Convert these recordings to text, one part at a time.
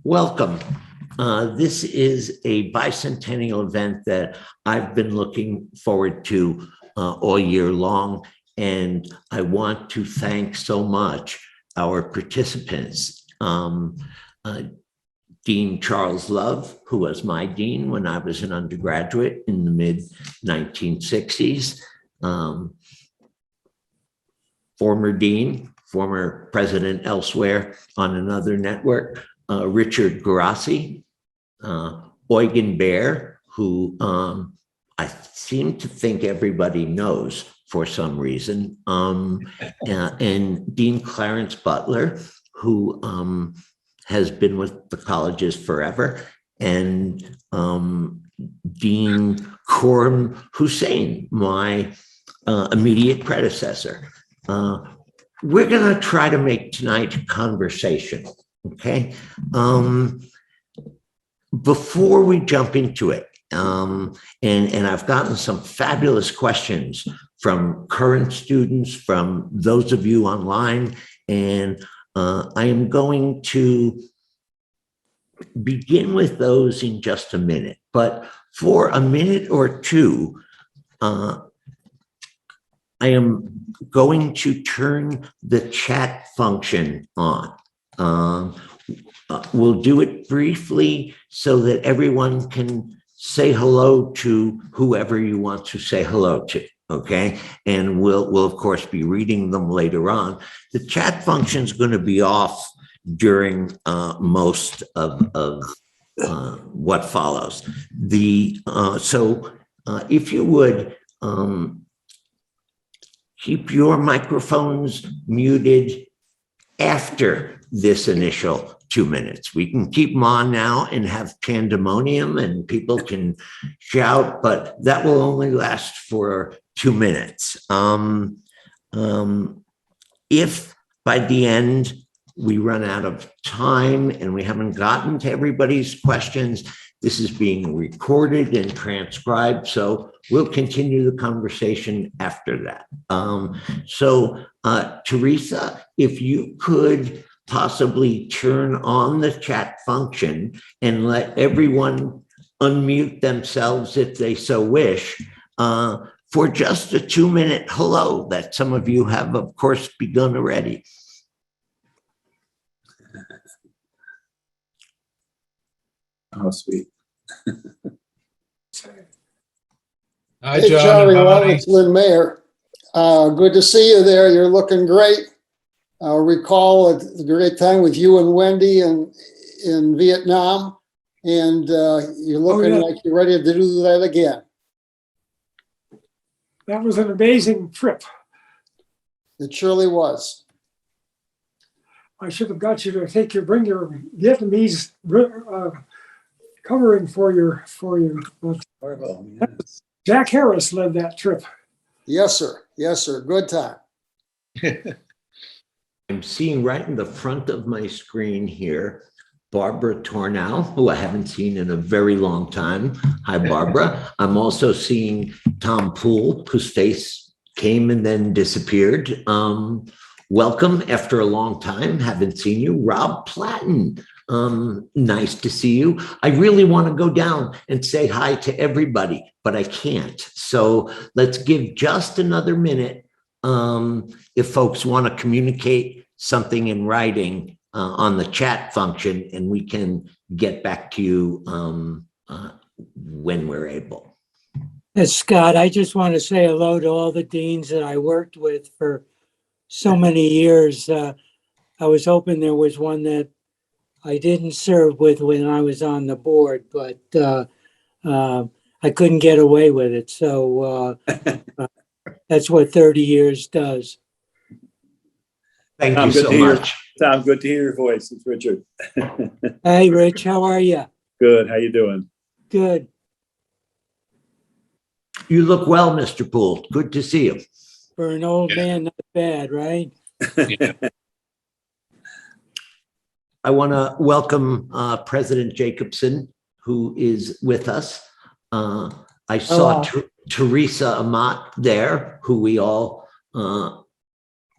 Welcome. This is a bicentennial event that I've been looking forward to all year long, and I want to thank so much our participants. Dean Charles Love, who was my dean when I was an undergraduate in the mid-1960s. Former dean, former president elsewhere on another network, Richard Goroski, Eugen Baer, who I seem to think everybody knows for some reason, and Dean Clarence Butler, who has been with the colleges forever, and Dean Khurram Hussain, my immediate predecessor. We're going to try to make tonight a conversation, okay? Before we jump into it, and I've gotten some fabulous questions from current students, from those of you online, and I am going to begin with those in just a minute. But for a minute or two, I am going to turn the chat function on. We'll do it briefly so that everyone can say hello to whoever you want to say hello to, okay? And we'll of course be reading them later on. The chat function is going to be off during most of what follows. So if you would keep your microphones muted after this initial 2 minutes. We can keep them on now and have pandemonium and people can shout, but that will only last for 2 minutes. If by the end we run out of time and we haven't gotten to everybody's questions, this is being recorded and transcribed, so we'll continue the conversation after that. Teresa, if you could possibly turn on the chat function and let everyone unmute themselves if they so wish, for just a 2-minute hello that some of you have, of course, begun already. Oh, sweet. Hi, Hey, John. Charlie, well, it's Lynn Mayer. Good to see you there. You're looking great. I recall a great time with you and Wendy in Vietnam, and you're looking like you're ready to do that again. That was an amazing trip. It surely was. I should have got you to bring your Vietnamese covering for your. Yes. Jack Harris led that trip. Yes, sir. Yes, sir. Good time. I'm seeing right in the front of my screen here, Barbara Tornow, who I haven't seen in a very long time. Hi, Barbara. I'm also seeing Tom Poole, whose face came and then disappeared. Welcome after a long time. Haven't seen you. Rob Platten. Nice to see you. I really want to go down and say hi to everybody, but I can't. So let's give just another minute. If folks want to communicate something in writing on the chat function, and we can get back to you when we're able. It's Scott. I just want to say hello to all the deans that I worked with for so many years. I was hoping there was one that I didn't serve with when I was on the board, but I couldn't get away with it. So that's what 30 years does. Thank Tom, you good so to hear- much. Tom, good to hear your voice. It's Richard. Hey, Rich, how are you? Good. How you doing? Good. You look well, Mr. Poole. Good to see you. For an old man, not bad, right? I want to welcome President Jacobson, who is with us. I saw Teresa Amat there, who we all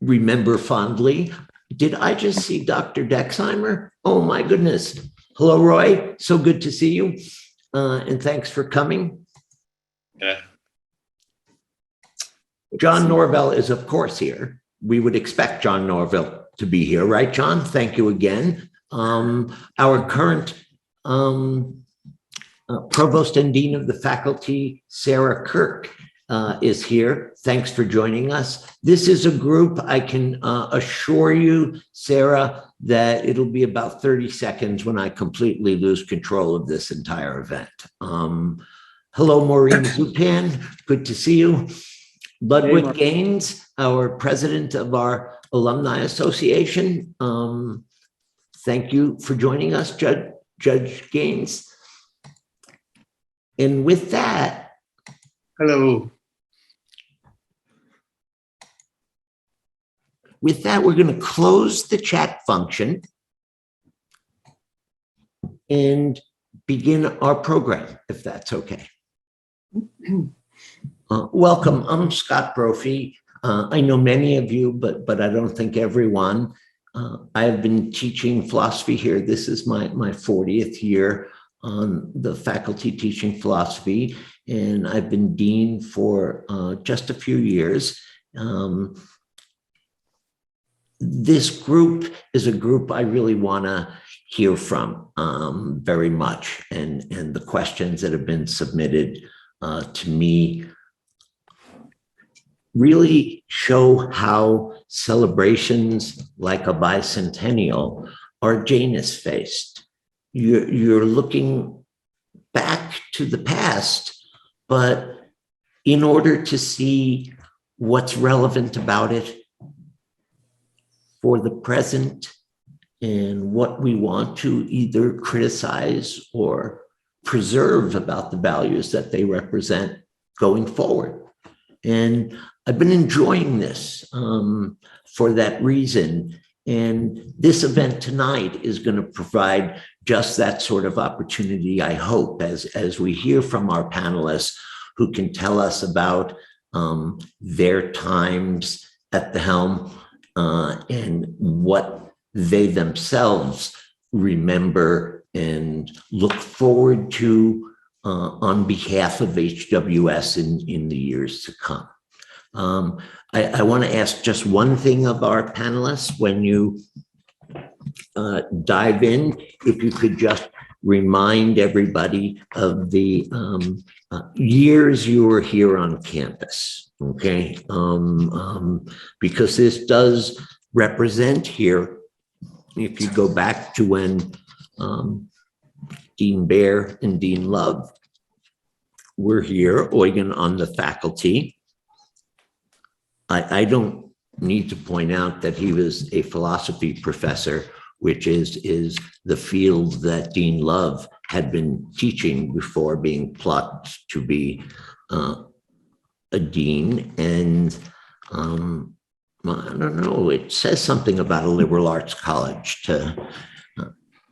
remember fondly. Did I just see Dr. Dexheimer? Oh my goodness. Hello, Roy. So good to see you. And thanks for coming. Yeah. John Norvell is, of course, here. We would expect John Norvell to be here, right, John? Thank you again. Our current Provost and Dean of the Faculty, Sarah Kirk, is here. Thanks for joining us. This is a group, I can assure you, Sarah, that it'll be about 30 seconds when I completely lose control of this entire event. Hello, Maureen Zupan. Good to see you. Ludwig Gaines, our president of our Alumni Association. Thank you for joining us, Judge Gaines. And with that, Hello. with that, we're going to close the chat function and begin our program, if that's okay. Welcome. I'm Scott Brophy. I know many of you, but I don't think everyone. I have been teaching philosophy here. This is my 40th year on the faculty teaching philosophy, and I've been dean for just a few years. This group is a group I really want to hear from very much, and the questions that have been submitted to me really show how celebrations like a bicentennial are Janus-faced. You're looking back to the past, but in order to see what's relevant about it for the present and what we want to either criticize or preserve about the values that they represent going forward. And I've been enjoying this for that reason. And this event tonight is going to provide just that sort of opportunity, I hope, as we hear from our panelists who can tell us about their times at the helm and what they themselves remember and look forward to on behalf of HWS in the years to come. I want to ask just one thing of our panelists when you dive in, if you could just remind everybody of the years you were here on campus, okay? Because this does represent here, if you go back to when Dean Baer and Dean Love were here, Eugen on the faculty. I don't need to point out that he was a philosophy professor, which is the field that Dean Love had been teaching before being plucked to be a dean. And I don't know, it says something about a liberal arts college to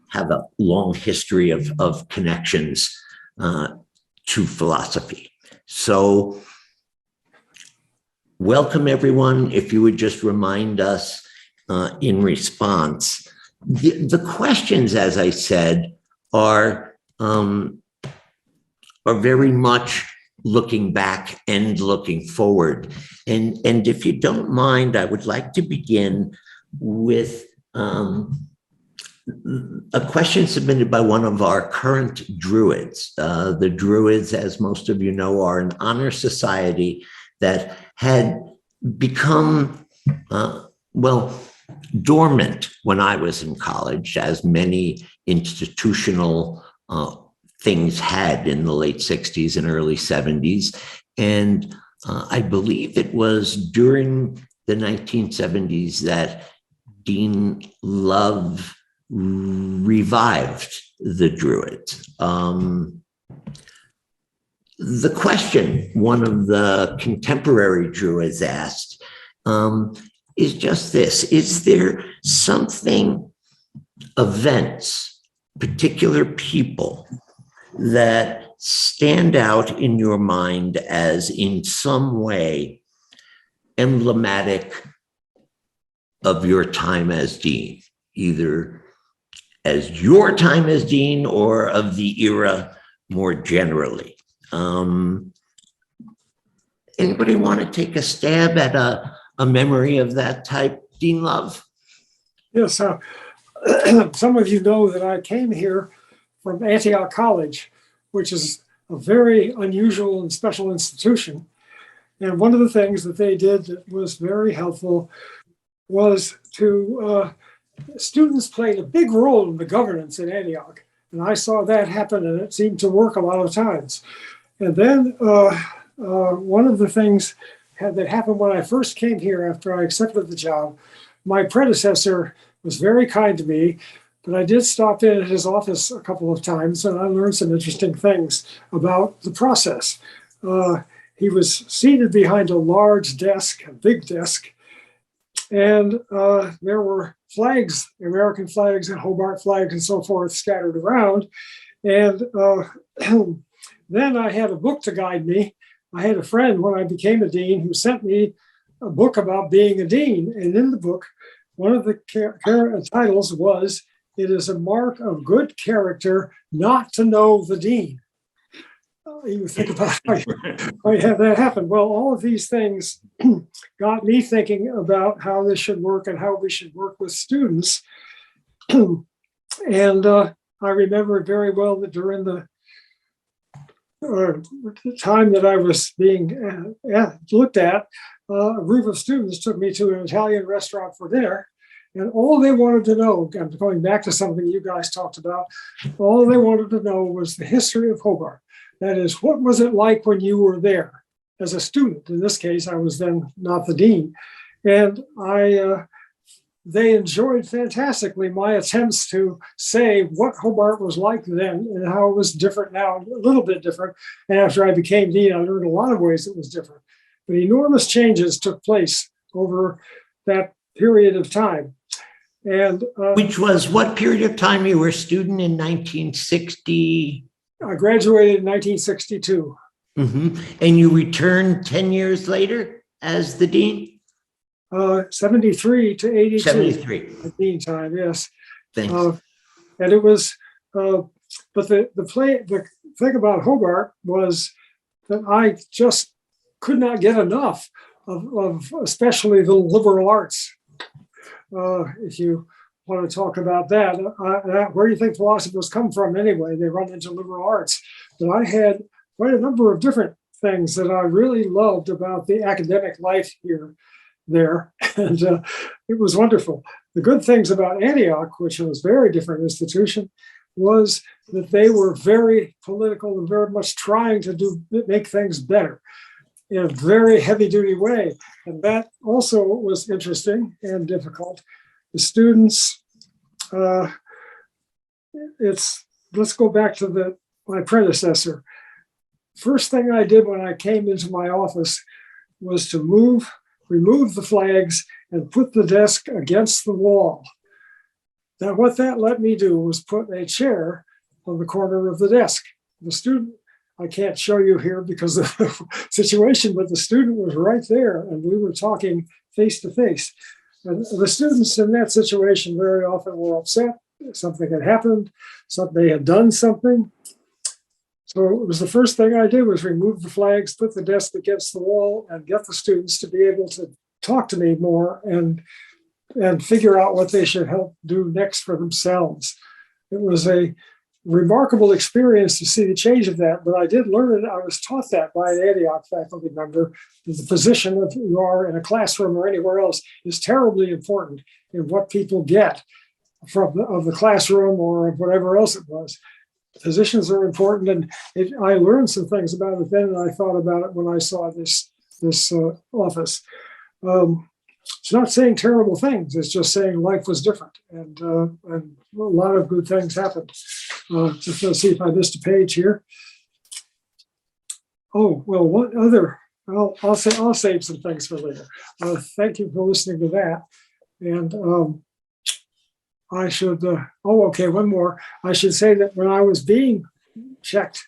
have a long history of connections to philosophy. So welcome everyone. If you would just remind us in response, the questions, as I said, are very much looking back and looking forward. And if you don't mind, I would like to begin with a question submitted by one of our current Druids. The Druids, as most of you know, are an honor society that had become, dormant when I was in college, as many institutional things had in the late 60s and early 70s. And I believe it was during the 1970s that Dean Love revived the Druids. The question one of the contemporary Druids asked is just this: is there something, events, particular people that stand out in your mind as in some way emblematic of your time as dean, either as your time as dean or of the era more generally. Anybody want to take a stab at a memory of that type, Dean Love? Yes, some of you know that I came here from Antioch College, which is a very unusual and special institution. And one of the things that they did that was very helpful was to, students played a big role in the governance in Antioch. And I saw that happen, and it seemed to work a lot of times. And then one of the things that happened when I first came here after I accepted the job, my predecessor was very kind to me, but I did stop in at his office a couple of times, and I learned some interesting things about the process. He was seated behind a large desk, a big desk, and there were flags, American flags and Hobart flags and so forth scattered around. And then I had a book to guide me. I had a friend when I became a dean who sent me a book about being a dean. And in the book, one of the titles was, "It is a mark of good character not to know the dean." You think about how you have that happen. Well, all of these things got me thinking about how this should work and how we should work with students. And I remember very well that during the time that I was being looked at, a group of students took me to an Italian restaurant for dinner. And all they wanted to know, I'm going back to something you guys talked about, all they wanted to know was the history of Hobart. That is, what was it like when you were there as a student? In this case, I was then not the dean. And they enjoyed fantastically my attempts to say what Hobart was like then and how it was different now, a little bit different. And after I became dean, I learned a lot of ways it was different. But enormous changes took place over that period of time. And which was what period of time? You were a student in 1960? I graduated in 1962. Mm-hmm. And you returned 10 years later as the dean? 73 to 82. 73. At dean time, yes. Thanks. And it was, but the thing about Hobart was that I just could not get enough of especially the liberal arts. If you want to talk about that, where do you think philosophers come from anyway? They run into liberal arts. But I had quite a number of different things that I really loved about the academic life there, and it was wonderful. The good things about Antioch, which was a very different institution, was that they were very political and very much trying to make things better in a very heavy-duty way. And that also was interesting and difficult. The students, let's go back to my predecessor. First thing I did when I came into my office was to remove the flags and put the desk against the wall. Now, what that let me do was put a chair on the corner of the desk. The student, I can't show you here because of the situation, but the student was right there and we were talking face to face. And the students in that situation very often were upset. Something had happened, they had done something. So it was the first thing I did was remove the flags, put the desk against the wall, and get the students to be able to talk to me more and figure out what they should help do next for themselves. It was a remarkable experience to see the change of that, but I did learn it. I was taught that by an Antioch faculty member. The position of you are in a classroom or anywhere else is terribly important in what people get of the classroom or of whatever else it was. Positions are important, and I learned some things about it then, and I thought about it when I saw this office. It's not saying terrible things. It's just saying life was different, and a lot of good things happened. Just going to see if I missed a page here. Oh well, what other? I'll save some things for later. Thank you for listening to that, and I should. Okay, one more. I should say that when I was being checked,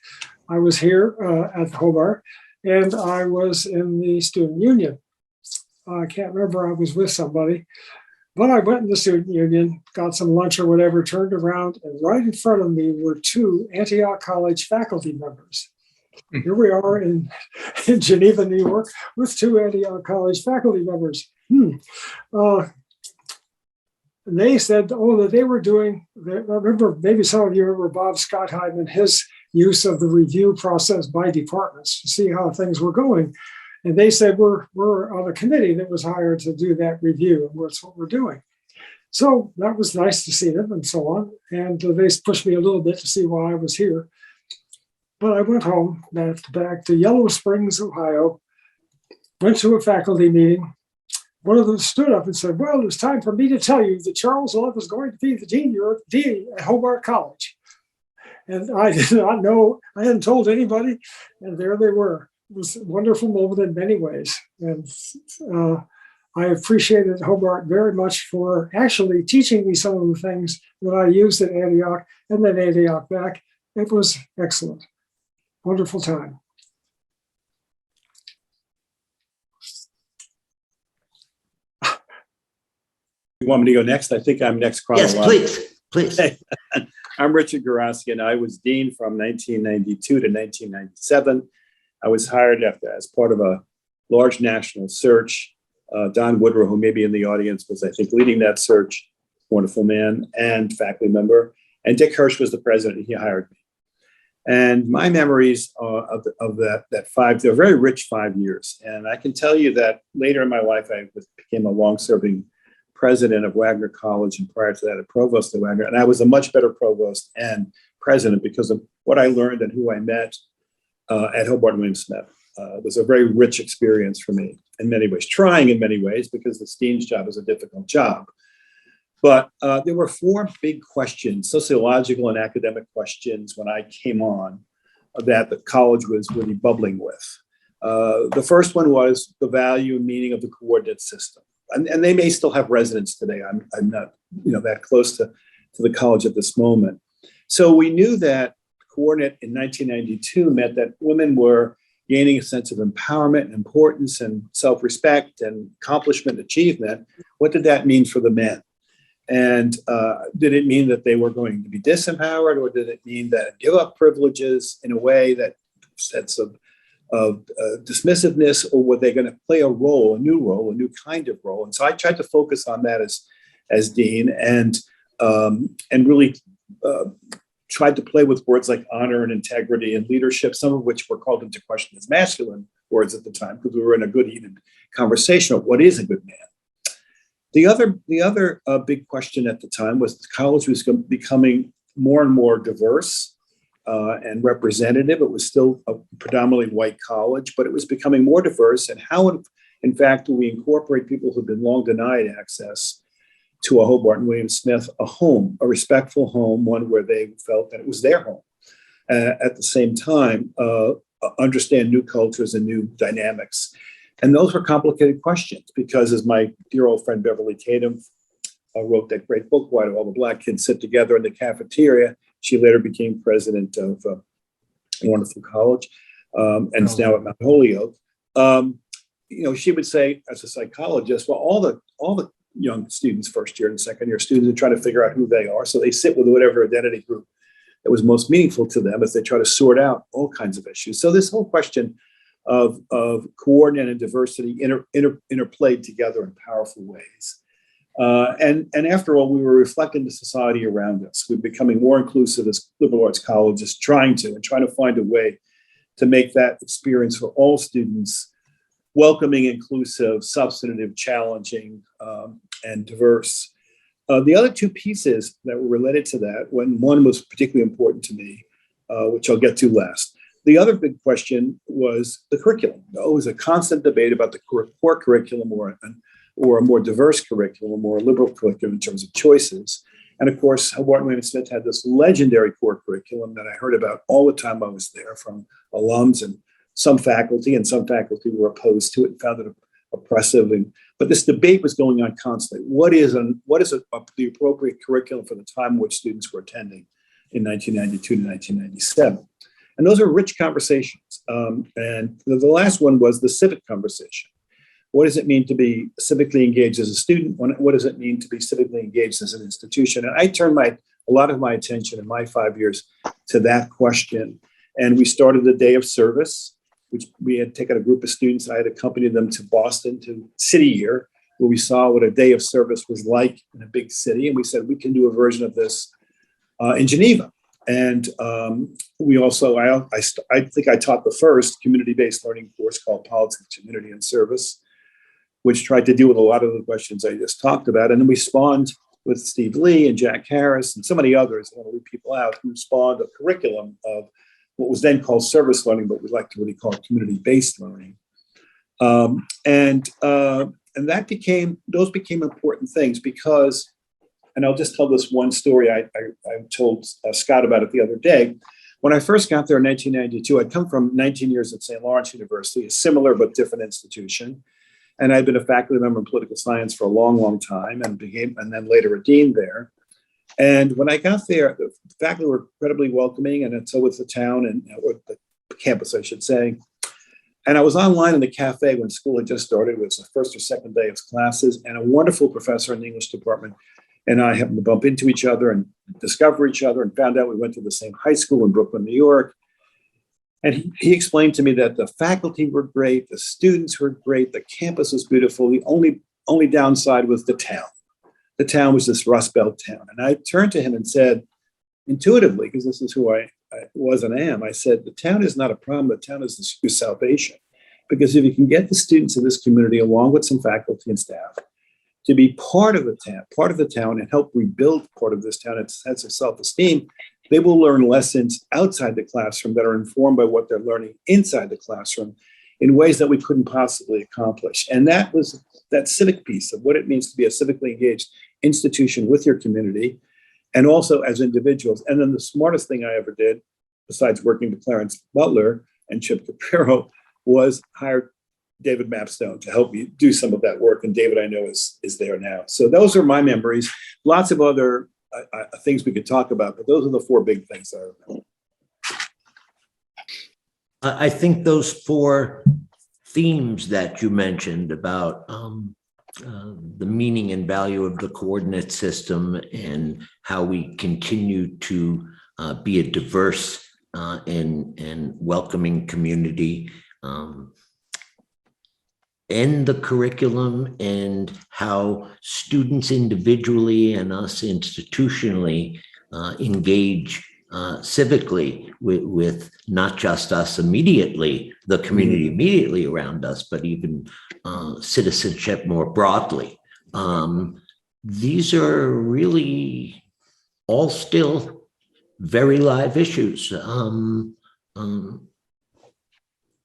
I was here at Hobart, and I was in the student union. I can't remember. I was with somebody, But I went in the student union, got some lunch or whatever, turned around, and right in front of me were two Antioch College faculty members. Here we are in Geneva, New York, with two Antioch College faculty members. And they said, that they were doing, I remember, maybe some of you remember Bob Schottheim and his use of the review process by departments to see how things were going. And they said, we're on a committee that was hired to do that review, and that's what we're doing. So that was nice to see them and so on. And they pushed me a little bit to see why I was here. But I went home, back to Yellow Springs, Ohio, went to a faculty meeting. One of them stood up and said, well, it's time for me to tell you that Charles Love is going to be the dean at Hobart College. And I did not know, I hadn't told anybody, and there they were. It was a wonderful moment in many ways. And I appreciated Hobart very much for actually teaching me some of the things that I used at Antioch and then Antioch back. It was excellent. Wonderful time. You want me to go next? I think I'm next Yes, chronologically. please. I'm Richard Goroski, and I was dean from 1992 to 1997. I was hired as part of a large national search. Don Woodrow, who may be in the audience, was, I think, leading that search. Wonderful man and faculty member. And Dick Hirsch was the president. He hired me. And my memories of that they're very rich 5 years. And I can tell you that later in my life, I became a long-serving president of Wagner College, and prior to that, a provost at Wagner. And I was a much better provost and president because of what I learned and who I met at Hobart and William Smith. It was a very rich experience for me in many ways, trying in many ways because the dean's job is a difficult job. But there were four big questions, sociological and academic questions, when I came on that the college was really bubbling with. The first one was the value and meaning of the coordinate system. And they may still have resonance today. I'm not that close to the college at this moment. So we knew that coordinate in 1992 meant that women were gaining a sense of empowerment and importance and self-respect and accomplishment and achievement. What did that mean for the men? And did it mean that they were going to be disempowered, or did it mean that give up privileges in a way that sense of dismissiveness, or were they going to play a new kind of role? And so I tried to focus on that as dean, and really tried to play with words like honor and integrity and leadership, some of which were called into question as masculine words at the time, because we were in a good heated conversation of what is a good man. The other big question at the time was the college was becoming more and more diverse and representative. It was still a predominantly white college, but it was becoming more diverse. And how, in fact, do we incorporate people who've been long denied access to a Hobart and William Smith, a home, a respectful home, one where they felt that it was their home. At the same time, understand new cultures and new dynamics. And those were complicated questions because, as my dear old friend Beverly Tatum wrote that great book, Why Do All the Black Kids Sit Together in the Cafeteria? She later became president of a wonderful college and is now at Mount Holyoke. She would say, as a psychologist, well, all the young students, first year and second year students, are trying to figure out who they are. So they sit with whatever identity group that was most meaningful to them as they try to sort out all kinds of issues. So this whole question of coordinate and diversity interplayed together in powerful ways. And after all, we were reflecting the society around us. We're becoming more inclusive as liberal arts colleges, trying to find a way to make that experience for all students welcoming, inclusive, substantive, challenging, and diverse. The other two pieces that were related to that, when one was particularly important to me, which I'll get to last. The other big question was the curriculum. It was a constant debate about the core curriculum or a more diverse curriculum, a more liberal curriculum in terms of choices. And of course, Hobart and William Smith had this legendary core curriculum that I heard about all the time I was there from alums and some faculty were opposed to it and found it oppressive. But this debate was going on constantly. What is the appropriate curriculum for the time in which students were attending in 1992 to 1997? And those are rich conversations. And the last one was the civic conversation. what does it mean to be civically engaged as a student? What does it mean to be civically engaged as an institution? And I turned a lot of my attention in my 5 years to that question. And we started the day of service, which we had taken a group of students. I had accompanied them to Boston to City Year, where we saw what a day of service was like in a big city. And we said, we can do a version of this in Geneva. And we also, I think I taught the first community-based learning course called Politics, Community, and Service, which tried to deal with a lot of the questions I just talked about. And then we spawned with Steve Lee and Jack Harris and so many others, I want to leave people out, who spawned a curriculum of what was then called service learning, but we like to really call it community-based learning. And those became important things because, and I'll just tell this one story I told Scott about it the other day. When I first got there in 1992, I'd come from 19 years at St. Lawrence University, a similar but different institution. And I'd been a faculty member in political science for a long, long time and then later a dean there. And when I got there, the faculty were incredibly welcoming, and so was the town or the campus, I should say. And I was online in the cafe when school had just started. It was the first or second day of classes, and a wonderful professor in the English department and I happened to bump into each other and discover each other, and found out we went to the same high school in Brooklyn, New York. And he explained to me that the faculty were great, the students were great, the campus was beautiful. The only downside was the town. The town was this Rust Belt town. And I turned to him and said, intuitively, because this is who I was and am, I said, the town is not a problem, the town is your salvation. Because if you can get the students in this community, along with some faculty and staff, to be part of the town and help rebuild part of this town, its sense of self-esteem, they will learn lessons outside the classroom that are informed by what they're learning inside the classroom in ways that we couldn't possibly accomplish. And that was that civic piece of what it means to be a civically engaged institution with your community and also as individuals. And then the smartest thing I ever did, besides working with Clarence Butler and Chip Capero, was hire David Mapstone to help me do some of that work. And David, I know, is there now. So those are my memories. Lots of other things we could talk about, but those are the four big things that I remember. I think those four themes that you mentioned about the meaning and value of the coordinate system and how we continue to be a diverse and welcoming community, and the curriculum and how students individually and us institutionally engage civically with not just us immediately, the community immediately around us, but even citizenship more broadly. These are really all still very live issues.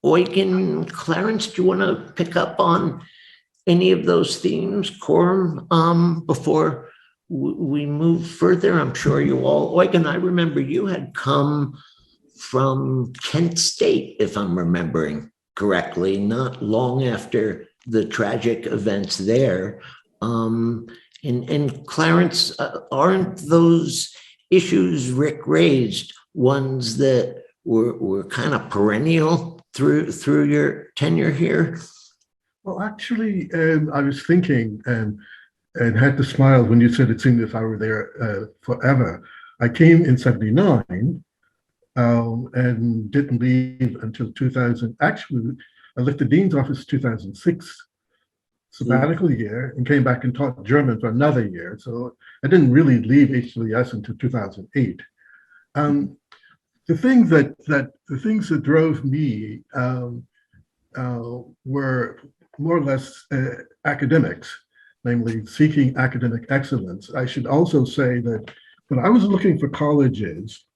Eugen, Clarence, do you want to pick up on any of those themes, Coram, before we move further? I'm sure you all, Eugen, I remember you had come from Kent State, if I'm remembering correctly, not long after the tragic events there. And Clarence, aren't those issues Rick raised ones that were kind of perennial through your tenure here? Well, actually, I was thinking and had to smile when you said it seemed as if I were there forever. I came in '79 and didn't leave until 2000. Actually, I left the dean's office 2006, sabbatical year, and came back and taught German for another year. So I didn't really leave HWS until 2008. The things that drove me were more or less academics, namely seeking academic excellence. I should also say that when I was looking for colleges,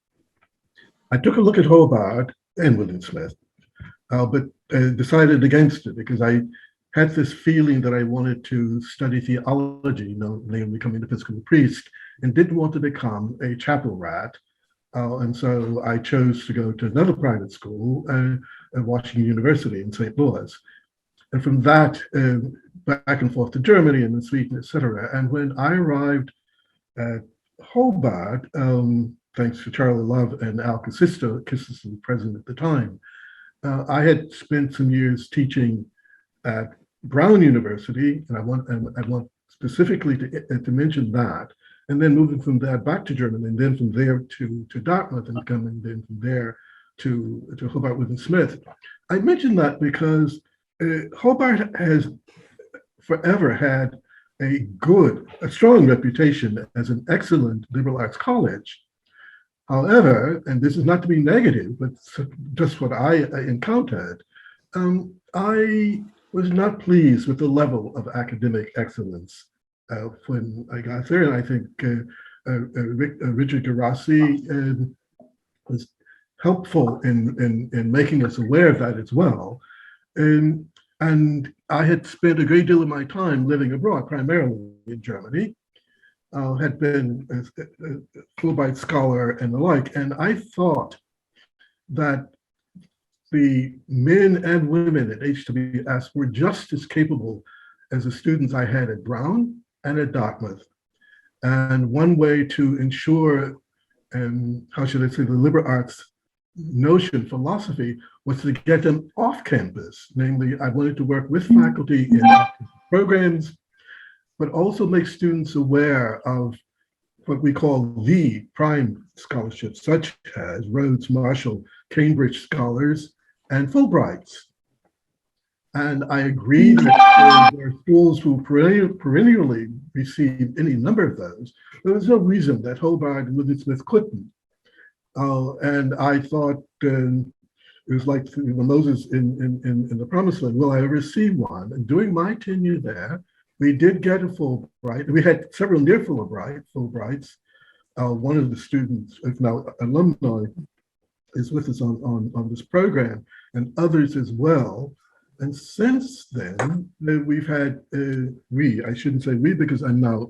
I took a look at Hobart and William Smith, but decided against it because I had this feeling that I wanted to study theology, namely becoming an Episcopal priest, and didn't want to become a chapel rat. And so I chose to go to another private school at Washington University in St. Louis. And from that, back and forth to Germany and then Sweden, et cetera. And when I arrived at Hobart, thanks to Charlie Love and Al Casisto, president at the time, I had spent some years teaching at Brown University, and I want specifically to mention that, and then moving from that back to Germany, and then from there to Dartmouth, and coming then from there to Hobart with Smith. I mention that because Hobart has forever had a strong reputation as an excellent liberal arts college. However, and this is not to be negative, but just what I encountered, I was not pleased with the level of academic excellence when I got there. And I think Richard Goroski was helpful in making us aware of that as well. And I had spent a great deal of my time living abroad, primarily in Germany. Had been a Fulbright scholar and the like, and I thought that the men and women at HWS were just as capable as the students I had at Brown and at Dartmouth. And one way to ensure, how should I say, the liberal arts notion, philosophy, was to get them off campus. Namely, I wanted to work with faculty in programs, but also make students aware of what we call the prime scholarships, such as Rhodes, Marshall, Cambridge scholars, and Fulbrights. And I agree that there are schools who perennially receive any number of those. There was no reason that Hobart and William Smith couldn't. And I thought it was like Moses in the Promised Land, will I ever see one? And during my tenure there, we did get a Fulbright. We had several near Fulbrights. One of the students, if now alumni, is with us on this program, and others as well. And since then, we've had, I shouldn't say we because I'm now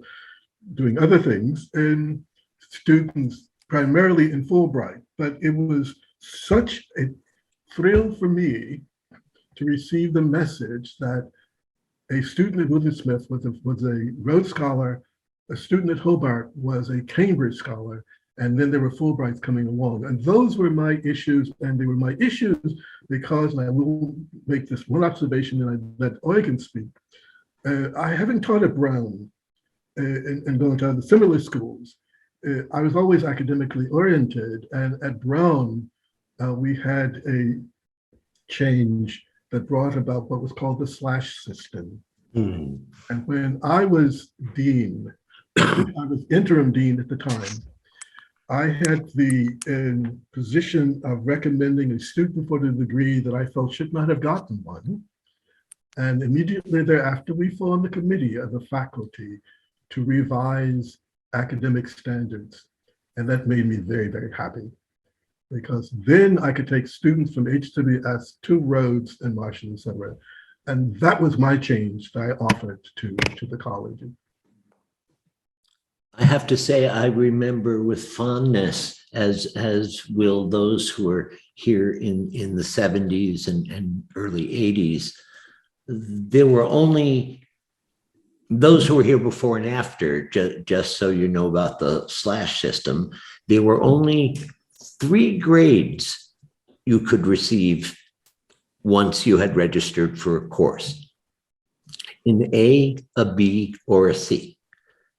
doing other things, and students primarily in Fulbright. But it was such a thrill for me to receive the message that a student at William Smith was a Rhodes Scholar, a student at Hobart was a Cambridge Scholar, and then there were Fulbrights coming along. And those were my issues, and they were my issues because, and I will make this one observation and I let Eugen speak. I haven't taught at Brown and gone to other similar schools. I was always academically oriented, and at Brown, we had a change that brought about what was called the slash system. And when I was dean, I was interim dean at the time, I had the position of recommending a student for the degree that I felt should not have gotten one. And immediately thereafter, we formed a committee of the faculty to revise academic standards. And that made me very, very happy, because then I could take students from HWS to Rhodes and Marshall, et cetera. And that was my change that I offered to the college. I have to say, I remember with fondness, as will those who were here in the 70s and early 80s, there were only those who were here before and after, just so you know about the slash system, there were only 3 grades you could receive once you had registered for a course: an A, a B, or a C.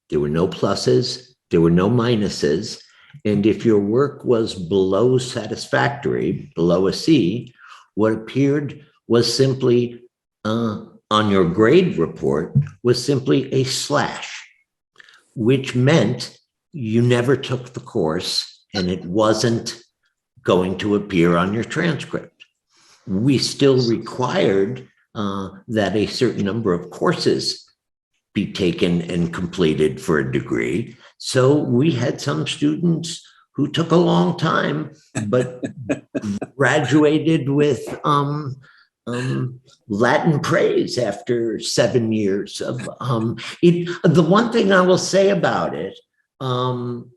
There were no pluses, there were no minuses, and if your work was below satisfactory, below a C, what appeared was simply on your grade report was simply a slash, which meant you never took the course and it wasn't going to appear on your transcript. We still required that a certain number of courses be taken and completed for a degree. So we had some students who took a long time, but graduated with Latin praise after 7 years of it. The one thing I will say about it, and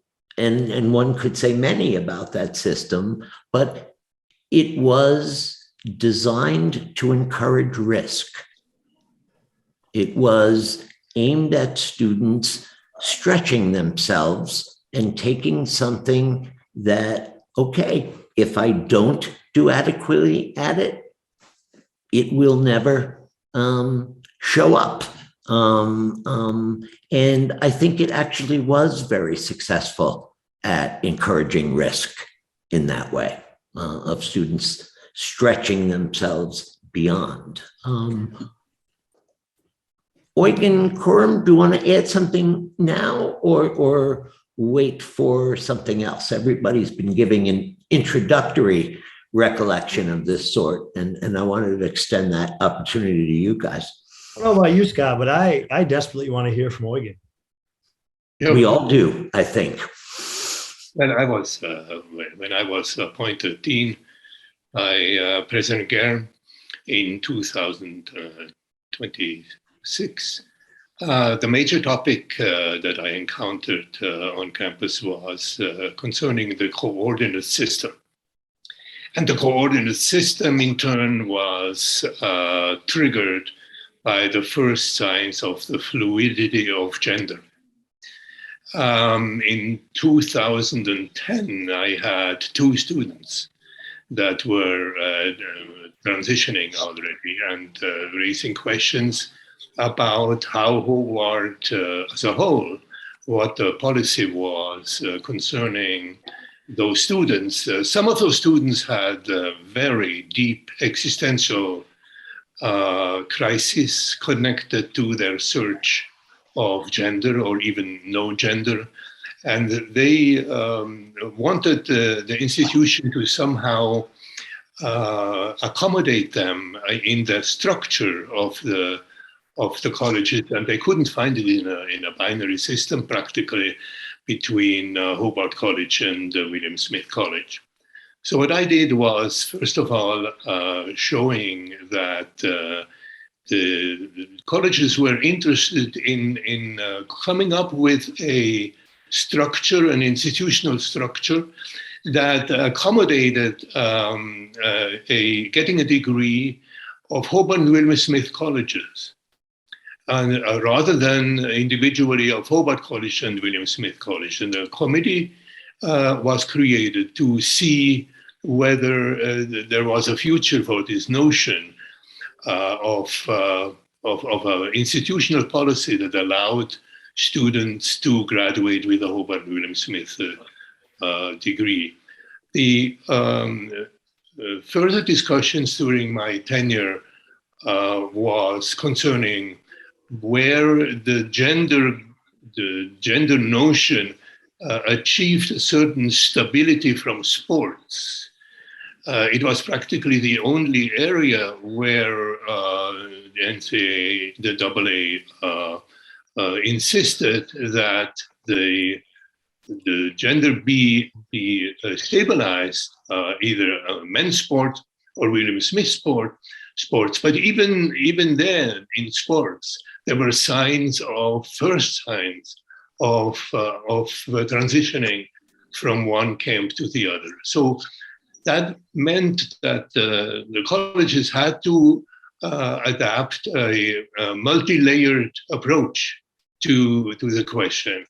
one could say many about that system, but it was designed to encourage risk. It was aimed at students stretching themselves and taking something that, okay, if I don't do adequately at it, it will never show up. And I think it actually was very successful at encouraging risk in that way, of students stretching themselves beyond. Eugen, Coram, do you want to add something now or wait for something else? Everybody's been giving an introductory recollection of this sort, and I wanted to extend that opportunity to you guys. I don't know about you, Scott, but I desperately want to hear from Eugen. We all do, I think. When I was appointed dean by President Gern in 2026, the major topic that I encountered on campus was concerning the coordinate system. And the coordinate system, in turn, was triggered by the first signs of the fluidity of gender. In 2010, I had 2 students that were transitioning already and raising questions about how Hobart as a whole, what the policy was concerning those students. Some of those students had very deep existential crisis connected to their search of gender or even no gender. And they wanted the institution to somehow accommodate them in the structure of the colleges, and they couldn't find it in a binary system practically between Hobart College and William Smith College. So what I did was, first of all, showing that the colleges were interested in coming up with a structure, an institutional structure that accommodated getting a degree of Hobart and William Smith colleges, and rather than individually of Hobart College and William Smith College. And the committee was created to see whether there was a future for this notion of an institutional policy that allowed students to graduate with a Hobart William Smith degree. The further discussions during my tenure was concerning where the gender notion achieved a certain stability from sports. It was practically the only area where the NCAA, the AA, insisted that the gender be stabilized, either men's sport or William Smith sports. But even then, in sports, there were first signs of transitioning from one camp to the other. So that meant that the colleges had to adapt a multi-layered approach to the question.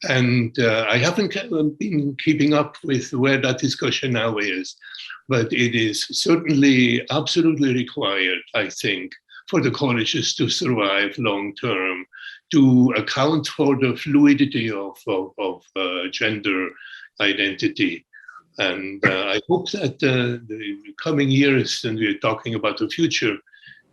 And I haven't been keeping up with where that discussion now is, but it is certainly absolutely required, I think, for the colleges to survive long-term, to account for the fluidity of gender identity. And I hope that the coming years, and we're talking about the future,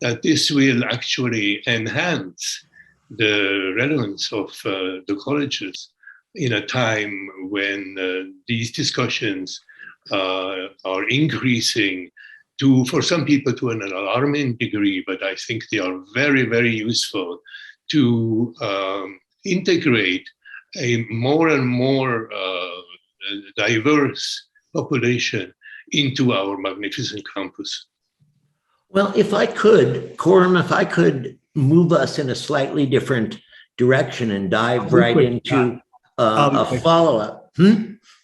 that this will actually enhance the relevance of the colleges in a time when these discussions are increasing for some people to an alarming degree, but I think they are very, very useful to integrate a more and more diverse population into our magnificent campus. Well, if I could, Coram, if I could move us in a slightly different direction and dive right into a follow-up.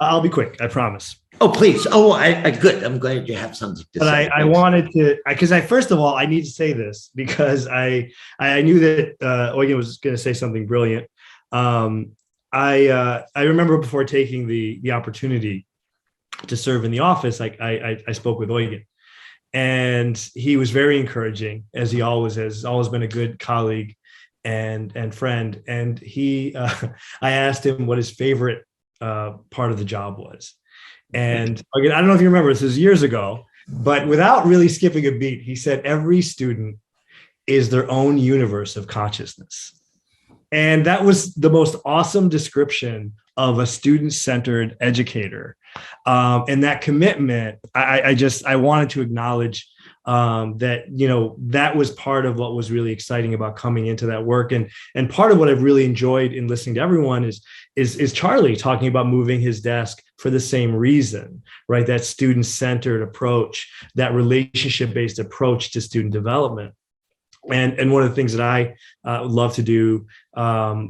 I'll be quick, I promise. Oh, please. Oh, good. I'm glad you have something to say. But I wanted to, because first of all, I need to say this because I knew that Eugen was going to say something brilliant. I remember before taking the opportunity to serve in the office, I spoke with Eugen. And he was very encouraging, as he always has, always been a good colleague and friend. And I asked him what his favorite part of the job was. And again, I don't know if you remember, this is years ago, but without really skipping a beat, he said, every student is their own universe of consciousness. And that was the most awesome description of a student-centered educator. And that commitment, I wanted to acknowledge that, that was part of what was really exciting about coming into that work. And part of what I've really enjoyed in listening to everyone is Charlie talking about moving his desk for the same reason, right? That student-centered approach, that relationship-based approach to student development. And one of the things that I love to do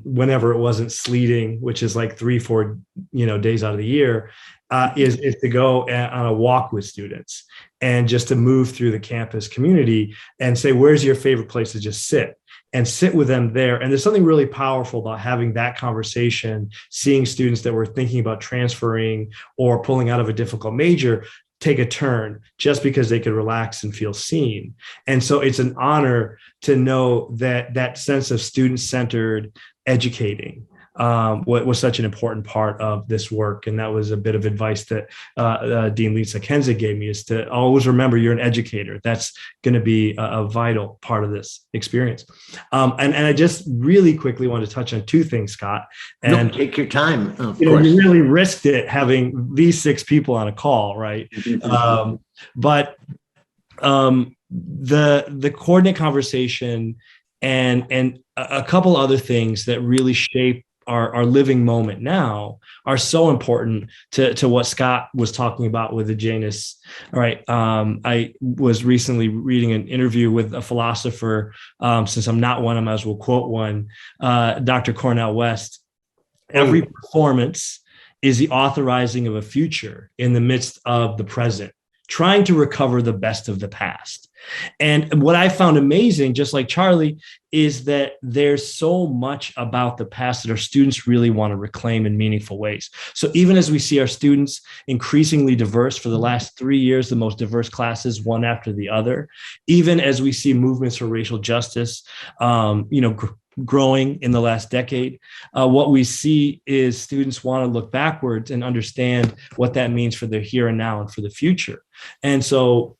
whenever it wasn't sleeting, which is like 3-4 days out of the year, is to go on a walk with students and just to move through the campus community and say, where's your favorite place to just sit? And sit with them there. And there's something really powerful about having that conversation, seeing students that were thinking about transferring or pulling out of a difficult major take a turn just because they could relax and feel seen. And so it's an honor to know that sense of student-centered educating was such an important part of this work. And that was a bit of advice that Dean Lisa Kenza gave me, is to always remember you're an educator. That's going to be a vital part of this experience. And I just really quickly want to touch on two things, Scott. And take your time. Of course. You really risked it having these 6 people on a call, right? But the coordinate conversation and a couple other things that really shape our living moment now are so important to what Scott was talking about with the Janus. All right. I was recently reading an interview with a philosopher. Since I'm not one, I might as well quote one, Dr. Cornell West. Every performance is the authorizing of a future in the midst of the present, trying to recover the best of the past. And what I found amazing, just like Charlie, is that there's so much about the past that our students really want to reclaim in meaningful ways. So even as we see our students increasingly diverse for the last 3 years, the most diverse classes, one after the other, even as we see movements for racial justice, growing in the last decade, what we see is students want to look backwards and understand what that means for their here and now and for the future. And so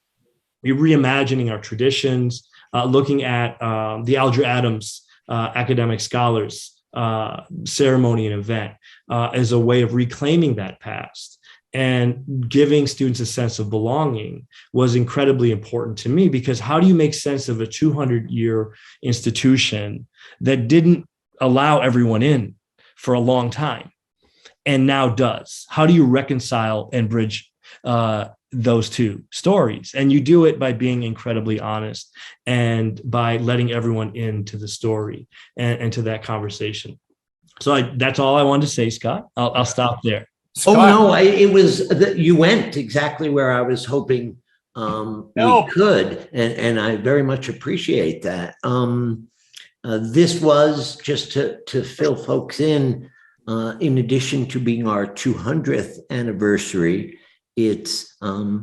we're reimagining our traditions, looking at the Alger Adams Academic Scholars ceremony and event as a way of reclaiming that past. And giving students a sense of belonging was incredibly important to me, because how do you make sense of a 200-year institution that didn't allow everyone in for a long time and now does? How do you reconcile and bridge those two stories? And you do it by being incredibly honest and by letting everyone into the story and to that conversation. So that's all I wanted to say, Scott. I'll stop there. Scott. Oh, no, it was, you went exactly where I was hoping we could, and I very much appreciate that. This was, just to fill folks in addition to being our 200th anniversary, it's 80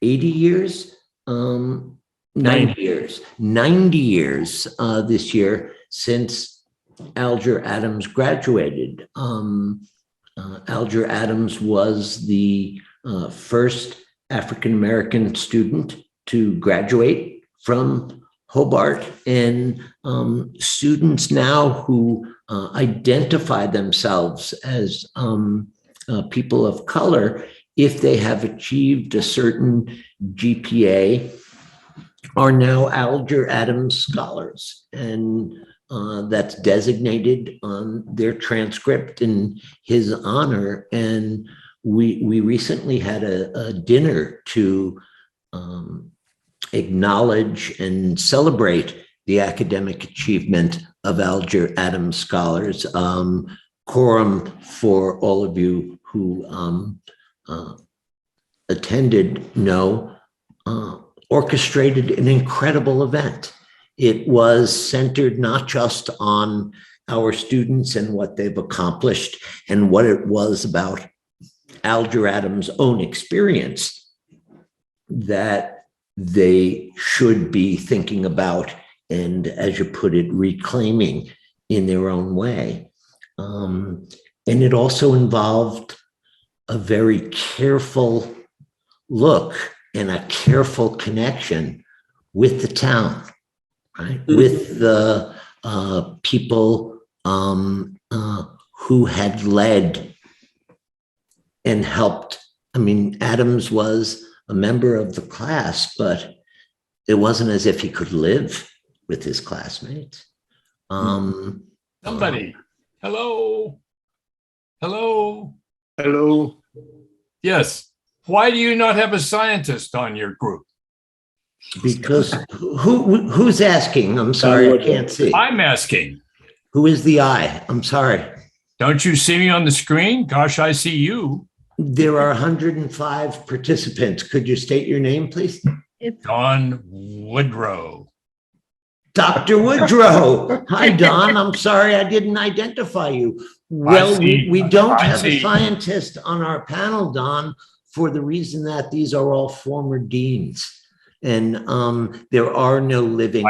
years, 90 years this year since Alger Adams graduated. Alger Adams was the first African-American student to graduate from Hobart, and students now who identify themselves as people of color, if they have achieved a certain GPA, are now Alger Adams scholars. And that's designated on their transcript in his honor. And we recently had a dinner to acknowledge and celebrate the academic achievement of Alger Adams scholars. Quorum for all of you who attended orchestrated an incredible event. It was centered not just on our students and what they've accomplished and what it was about Alger Adams' own experience that they should be thinking about, and as you put it, reclaiming in their own way. And it also involved a very careful look and a careful connection with the town, right? With the people who had led and helped. I mean, Adams was a member of the class, but it wasn't as if he could live with his classmates. Somebody. Hello. Hello. Hello. Yes. Why do you not have a scientist on your group? Because who's asking? I'm sorry, I can't see. I'm asking. Who is the I? I'm sorry. Don't you see me on the screen? Gosh, I see you. There are 105 participants. Could you state your name, please? Don Woodrow. Dr. Woodrow. Hi, Don. I'm sorry I didn't identify you. Well, we don't have a scientist on our panel, Don, for the reason that these are all former deans. And there are no living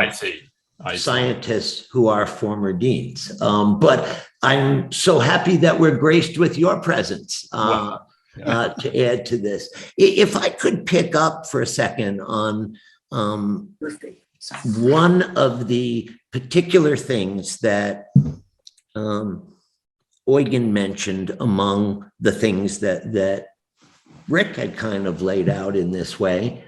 scientists who are former deans. But I'm so happy that we're graced with your presence to add to this. If I could pick up for a second on one of the particular things that Eugen mentioned among the things that Rick had kind of laid out in this way,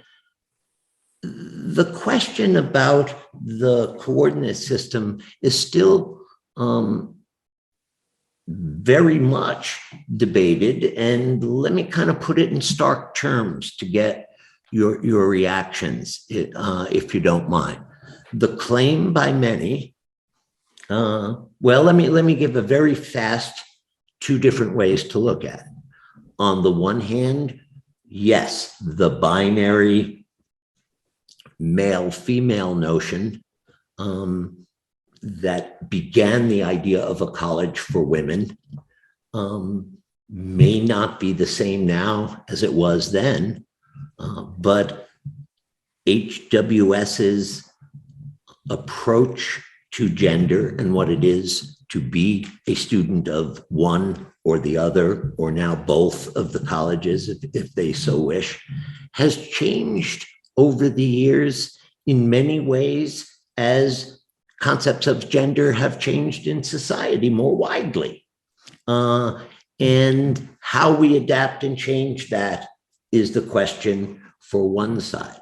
the question about the coordinate system is still very much debated. And let me kind of put it in stark terms to get your reactions, if you don't mind. The claim by many, well, let me give a very fast two different ways to look at it. On the one hand, yes, the binary male-female notion that began the idea of a college for women may not be the same now as it was then, but HWS's approach to gender and what it is to be a student of one or the other, or now both of the colleges, if they so wish, has changed over the years in many ways as concepts of gender have changed in society more widely. And how we adapt and change that is the question for one side.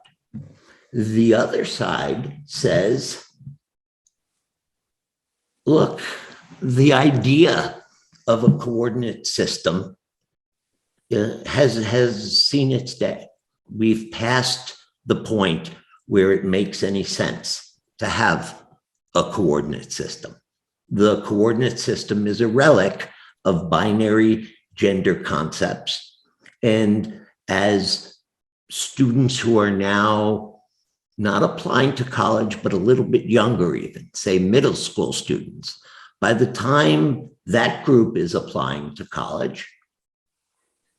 The other side says, look, the idea of a coordinate system has seen its day. We've passed the point where it makes any sense to have a coordinate system. The coordinate system is a relic of binary gender concepts. And as students who are now not applying to college, but a little bit younger even, say middle school students, by the time that group is applying to college,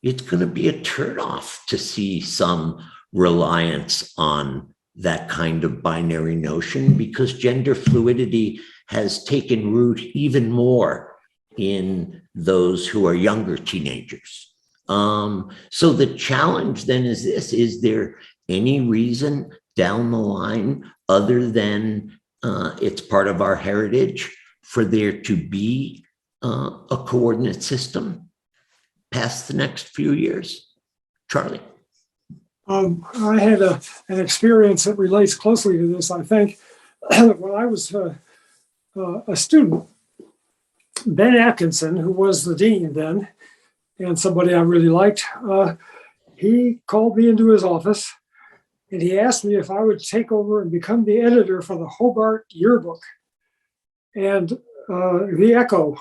it's going to be a turnoff to see some reliance on that kind of binary notion, because gender fluidity has taken root even more in those who are younger teenagers. So the challenge then is this: is there any reason down the line, other than it's part of our heritage, for there to be a coordinate system past the next few years? Charlie. I had an experience that relates closely to this, I think. When I was a student, Ben Atkinson, who was the dean then, and somebody I really liked, he called me into his office and he asked me if I would take over and become the editor for the Hobart yearbook and the Echo.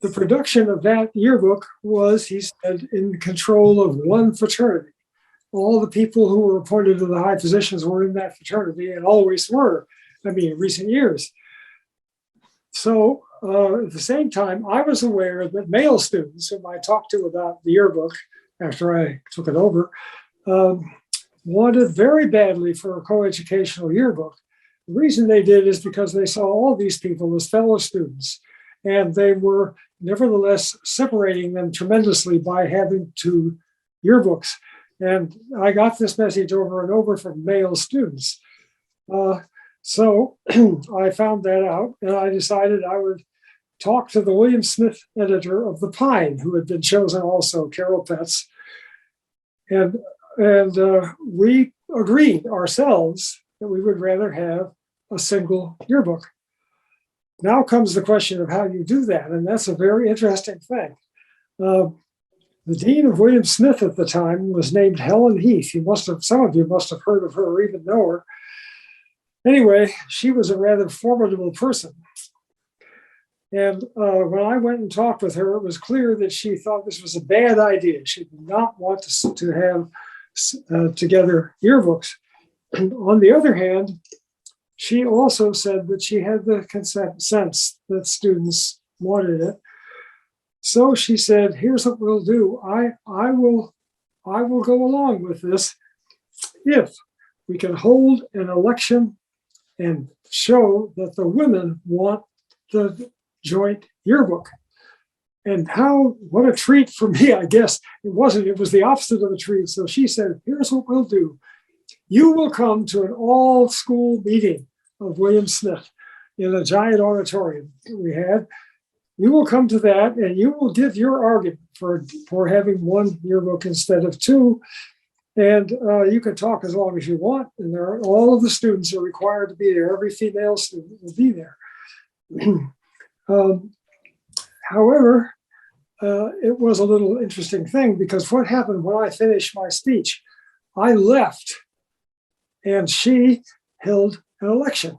The production of that yearbook was, he said, in control of one fraternity. All the people who were appointed to the high positions were in that fraternity and always were, in recent years. So at the same time, I was aware that male students whom I talked to about the yearbook after I took it over, wanted very badly for a coeducational yearbook. The reason they did is because they saw all these people as fellow students, and they were nevertheless separating them tremendously by having two yearbooks. And I got this message over and over from male students. So I found that out, and I decided I would talk to the William Smith editor of The Pine, who had been chosen also, Carol Petz. And we agreed ourselves that we would rather have a single yearbook. Now comes the question of how you do that, and that's a very interesting thing. The dean of William Smith at the time was named Helen Heath. Some of you must have heard of her or even know her. Anyway, she was a rather formidable person. And when I went and talked with her, it was clear that she thought this was a bad idea. She did not want to have together yearbooks. And on the other hand, she also said that she had the sense that students wanted it. So she said, here's what we'll do. I will go along with this if we can hold an election and show that the women want the joint yearbook. And what a treat for me, I guess. It was the opposite of a treat. So she said, here's what we'll do. You will come to an all-school meeting of William Smith in a giant auditorium that we had. You will come to that and you will give your argument for having one yearbook instead of two. And you can talk as long as you want. And all of the students are required to be there. Every female student will be there. However, it was a little interesting thing because what happened when I finished my speech, I left and she held an election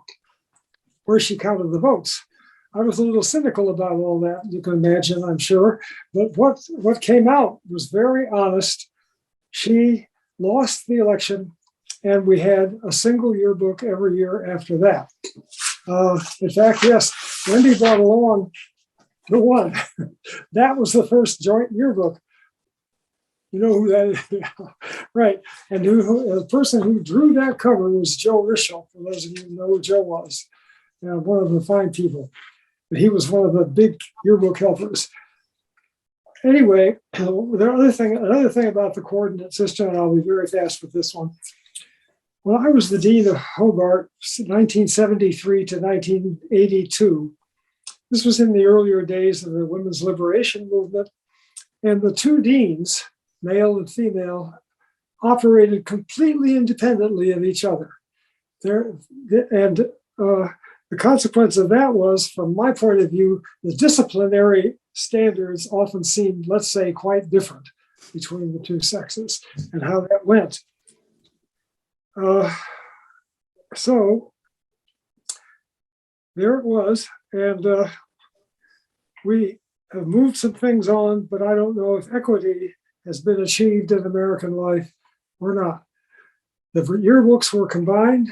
where she counted the votes. I was a little cynical about all that, you can imagine, I'm sure. But what came out was very honest. She lost the election, and we had a single yearbook every year after that. In fact, yes, Wendy brought along the one. That was the first joint yearbook. You know who that is? Right. And the person who drew that cover was Joe Rischel, for those of you who know who Joe was. One of the fine people. But he was one of the big yearbook helpers. Anyway, another thing about the coordinate system, and I'll be very fast with this one. When I was the dean of Hobart, 1973 to 1982, this was in the earlier days of the women's liberation movement, and the two deans, male and female, operated completely independently of each other. The consequence of that was, from my point of view, the disciplinary standards often seemed, let's say, quite different between the two sexes and how that went. So there it was. And we have moved some things on, but I don't know if equity has been achieved in American life or not. The yearbooks were combined,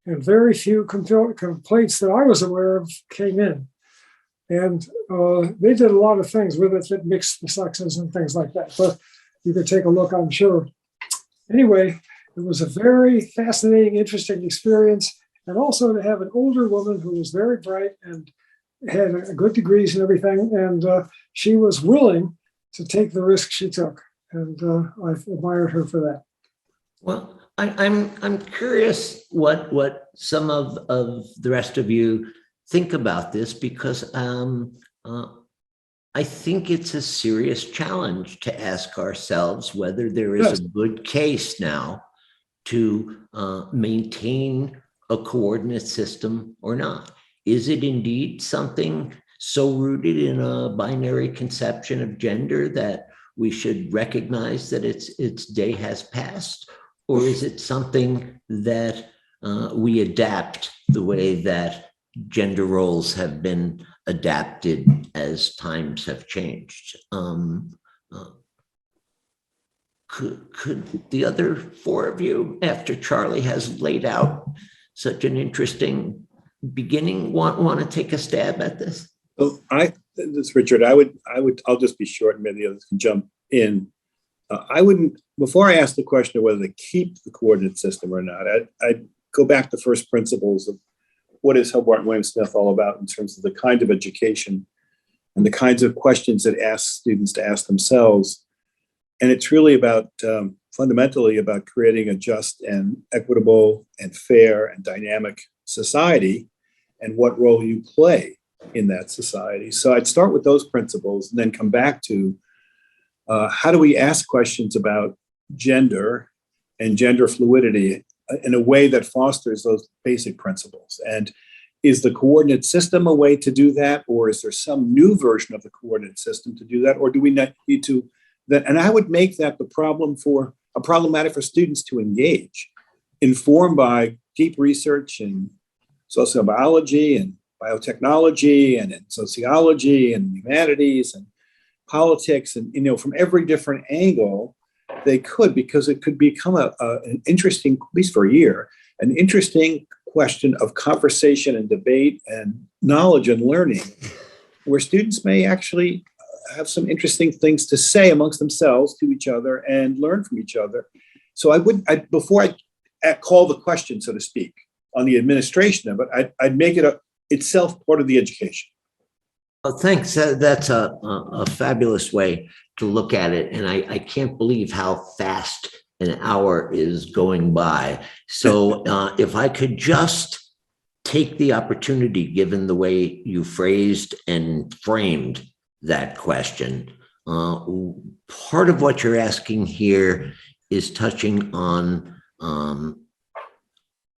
and very few complaints that I was aware of came in. And they did a lot of things with it that mixed the sexes and things like that. But you could take a look, I'm sure. Anyway, it was a very fascinating, interesting experience. And also to have an older woman who was very bright and had good degrees and everything. And she was willing to take the risk she took. And I admired her for that. Well, I'm curious what some of the rest of you think about this, because I think it's a serious challenge to ask ourselves whether there is a good case now to maintain a coordinate system or not. Is it indeed something so rooted in a binary conception of gender that we should recognize that its day has passed? Or is it something that we adapt the way that gender roles have been adapted as times have changed? Could the other four of you, after Charlie has laid out such an interesting beginning, want to take a stab at this? Well, this Richard, I'll just be short and maybe the others can jump in. I wouldn't, before I ask the question of whether to keep the coordinate system or not, I'd go back to first principles of what is Hobart and William Smith all about in terms of the kind of education and the kinds of questions it asks students to ask themselves. And it's really about, fundamentally about creating a just and equitable and fair and dynamic society and what role you play in that society. So I'd start with those principles and then come back to how do we ask questions about gender and gender fluidity in a way that fosters those basic principles? And is the coordinate system a way to do that? Or is there some new version of the coordinate system to do that? Or do we not need to that? And I would make that the problematic for students to engage, informed by deep research in sociobiology and biotechnology and in sociology and humanities and politics, and from every different angle they could, because it could become an interesting, at least for a year, an interesting question of conversation and debate and knowledge and learning, where students may actually have some interesting things to say amongst themselves to each other and learn from each other. So before I call the question, so to speak, on the administration of it, I'd make it itself part of the education. Well, thanks. That's a fabulous way to look at it. And I can't believe how fast an hour is going by. So if I could just take the opportunity, given the way you phrased and framed that question, part of what you're asking here is touching on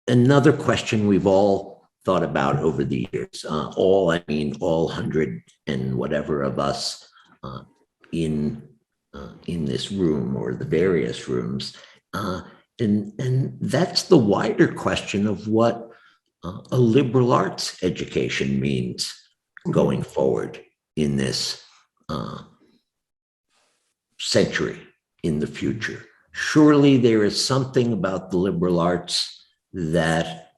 another question we've all thought about over the years. All 100 and whatever of us in this room or the various rooms, and that's the wider question of what a liberal arts education means going forward in this century, in the future. Surely there is something about the liberal arts that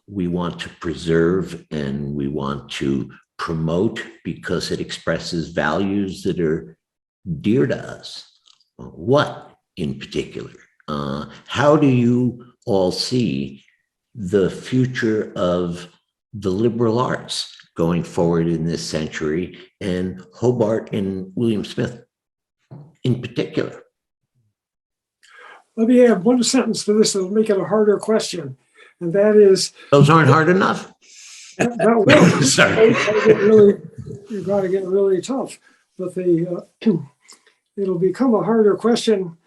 we want to preserve and we want to promote because it expresses values that are dear to us. What in particular? How do you all see the future of the liberal arts going forward in this century, and Hobart and William Smith in particular? Let me add one sentence to this that'll make it a harder question. And that is, Those aren't hard enough. that will. Sorry. You've got to get really tough. But it'll become a harder question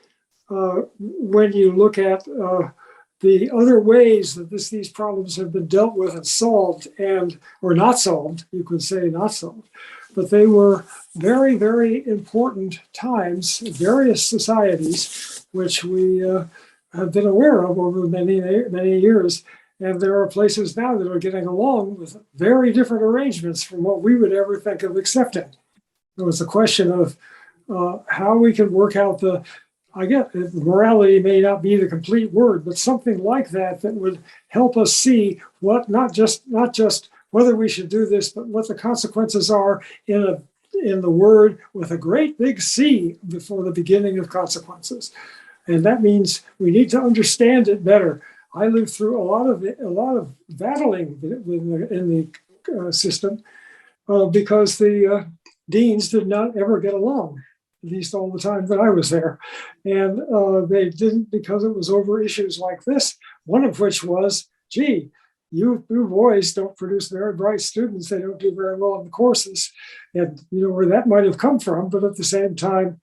when you look at the other ways that these problems have been dealt with and solved, or not solved. You could say not solved, but they were very, very important times, various societies, which we have been aware of over many, many years. And there are places now that are getting along with very different arrangements from what we would ever think of accepting. It was a question of how we can work out I get morality may not be the complete word, but something like that would help us see what, not just whether we should do this, but what the consequences are in the word with a great big C before the beginning of consequences. And that means we need to understand it better. I lived through a lot of battling in the system because the deans did not ever get along, at least all the time that I was there. And they didn't, because it was over issues like this, one of which was, gee, you boys don't produce very bright students. They don't do very well in the courses. And where that might have come from. But at the same time,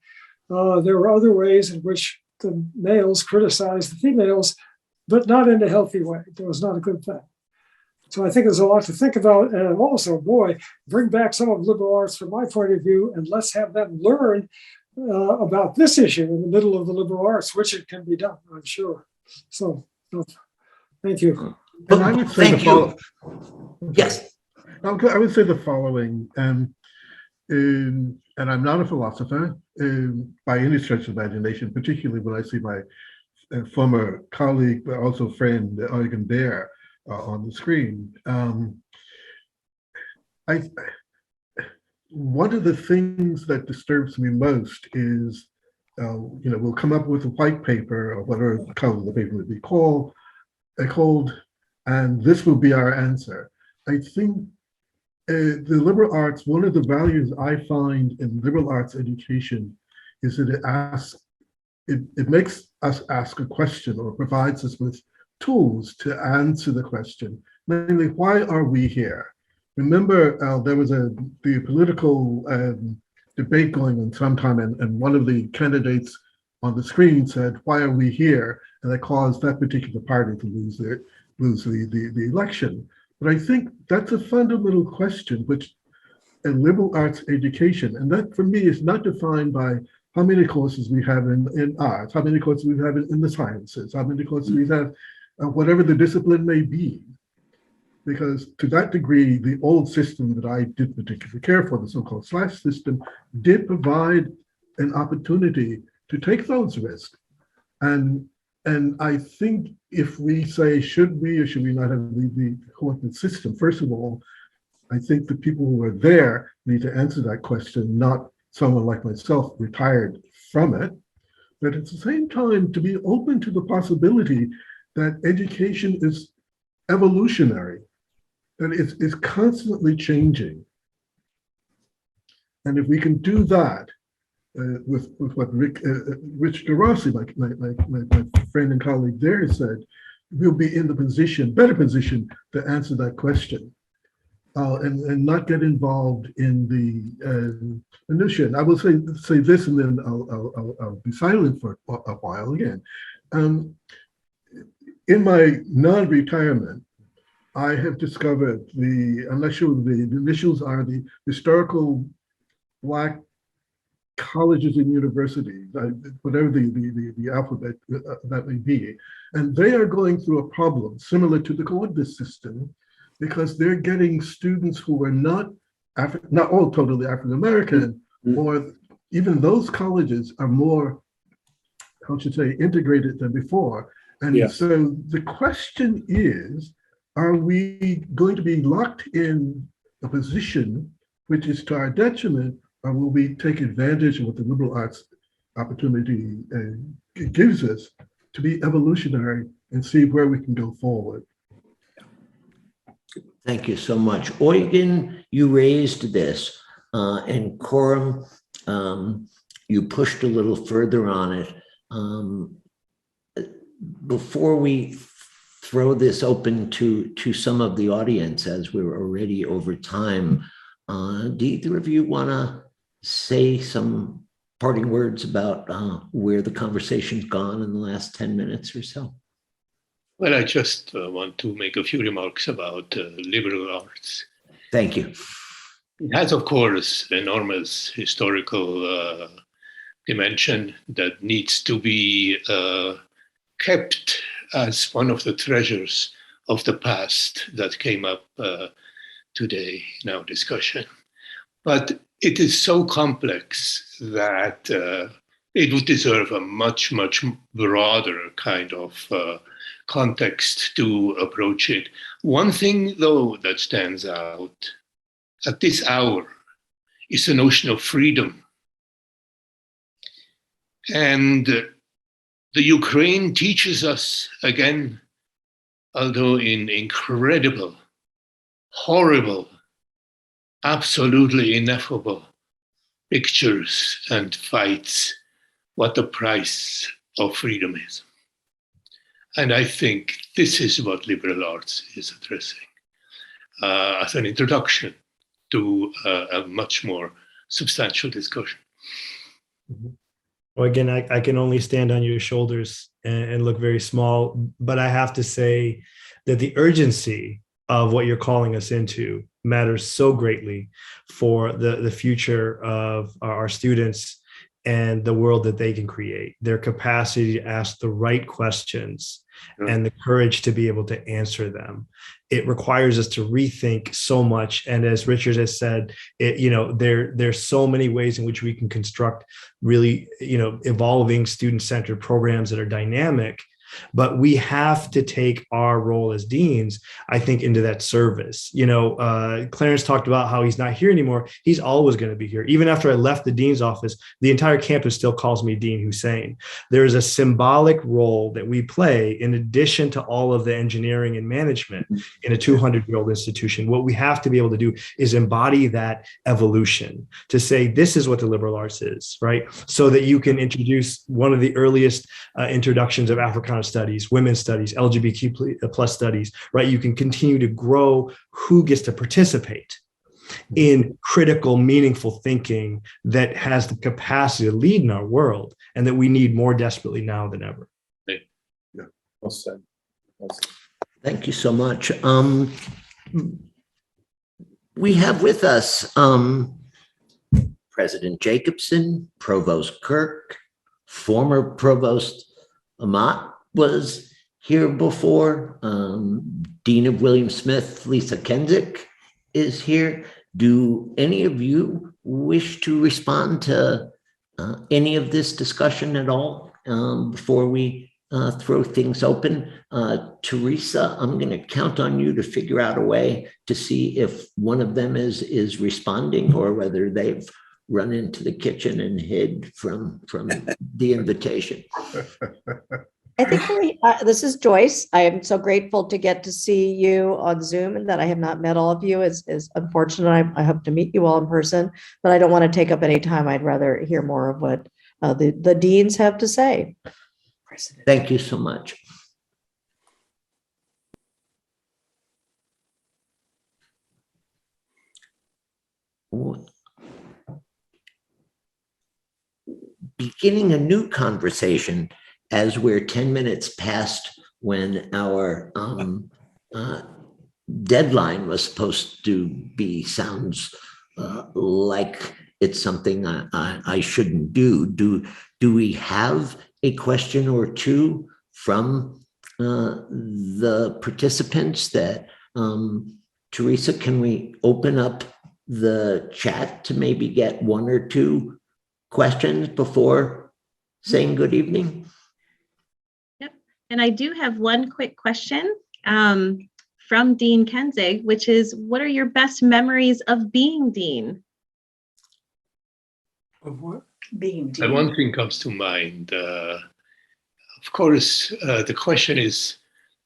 there were other ways in which the males criticized the females, but not in a healthy way. It was not a good thing. So I think there's a lot to think about. And also, bring back some of liberal arts from my point of view, and let's have them learn about this issue in the middle of the liberal arts, which it can be done, I'm sure. So, thank you. And I would say Yes. I would say the following, and I'm not a philosopher by any stretch of imagination, particularly when I see my former colleague, but also friend, Eugen Baer, on the screen. One of the things that disturbs me most is we'll come up with a white paper or whatever the color of the paper would be called, and this will be our answer. I think the liberal arts, one of the values I find in liberal arts education is that it makes us ask a question or provides us with tools to answer the question, namely, why are we here? Remember, there was the political debate going on sometime, and one of the candidates on the screen said, "Why are we here?" And that caused that particular party to lose the election. But I think that's a fundamental question, which a liberal arts education, and that for me is not defined by how many courses we have in arts, how many courses we have in the sciences, how many courses we have, whatever the discipline may be. Because to that degree, the old system that I did particularly care for, the so-called slash system, did provide an opportunity to take those risks. And I think if we say, should we or should we not have the coordinate system, first of all, I think the people who are there need to answer that question, not someone like myself retired from it, but at the same time to be open to the possibility that education is evolutionary, that it's constantly changing. And if we can do that with what Rich Goroski, my friend and colleague there, said, we'll be in the better position to answer that question. And not get involved in the minutiae. And I will say this, and then I'll be silent for a while again. In my non-retirement, I have discovered I'm not sure the initials are the historical Black colleges and universities, whatever the alphabet that may be, and they are going through a problem similar to the coordinate system, because they're getting students who are not all totally African American, or even those colleges are more, how should I say, integrated than before. And Yes. So the question is, are we going to be locked in a position which is to our detriment, or will we take advantage of what the liberal arts opportunity gives us to be evolutionary and see where we can go forward? Thank you so much. Eugen, you raised this, and Coram, you pushed a little further on it. Before we throw this open to some of the audience, as we're already over time, do either of you want to say some parting words about where the conversation's gone in the last 10 minutes or so? Well, I just want to make a few remarks about liberal arts. Thank you. It has, of course, enormous historical dimension that needs to be kept as one of the treasures of the past that came up today in our discussion. But it is so complex that it would deserve a much, much broader kind of context to approach it. One thing, though, that stands out at this hour is the notion of freedom. And the Ukraine teaches us again, although in incredible, horrible, absolutely ineffable pictures and fights, what the price of freedom is. And I think this is what liberal arts is addressing as an introduction to a much more substantial discussion. Well, again, I can only stand on your shoulders and look very small, but I have to say that the urgency of what you're calling us into matters so greatly for the future of our students and the world that they can create, their capacity to ask the right questions and the courage to be able to answer them. It requires us to rethink so much. And as Richard has said, there's so many ways in which we can construct really, evolving student-centered programs that are dynamic. But we have to take our role as deans, I think, into that service. Clarence talked about how he's not here anymore. He's always going to be here. Even after I left the dean's office, the entire campus still calls me Dean Hussein. There is a symbolic role that we play in addition to all of the engineering and management in a 200-year-old institution. What we have to be able to do is embody that evolution, to say this is what the liberal arts is, right? So that you can introduce one of the earliest introductions of Africana studies, women's studies, LGBTQ plus studies, right? You can continue to grow who gets to participate in critical, meaningful thinking that has the capacity to lead in our world, and that we need more desperately now than ever. Well said. Well said. Thank you so much. We have with us President Jacobson, Provost Kirk, former Provost Amat was here before. Dean of William Smith, Lisa Kensick is here. Do any of you wish to respond to any of this discussion at all before we throw things open? Teresa, I'm going to count on you to figure out a way to see if one of them is responding, or whether they've run into the kitchen and hid from the invitation. I think this is Joyce. I am so grateful to get to see you on Zoom, and that I have not met all of you is unfortunate. I hope to meet you all in person, but I don't want to take up any time. I'd rather hear more of what the deans have to say. Thank you so much. Beginning a new conversation as we're 10 minutes past when our deadline was supposed to be, sounds like it's something I shouldn't do. Do we have a question or two from the participants that, Teresa, can we open up the chat to maybe get one or two questions before saying good evening? Yep. And I do have one quick question from Dean Kenzig, which is, what are your best memories of being dean? Of what? Being dean. One thing comes to mind. Of course, the question is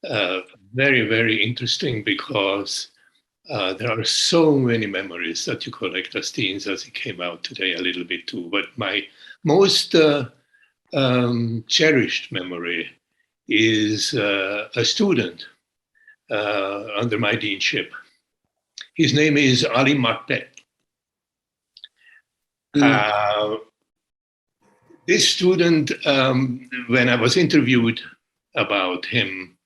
very, very interesting, because there are so many memories that you collect as teens, as it came out today a little bit too. But my most cherished memory is a student under my deanship. His name is Ali Marpet. This student, when I was interviewed about him,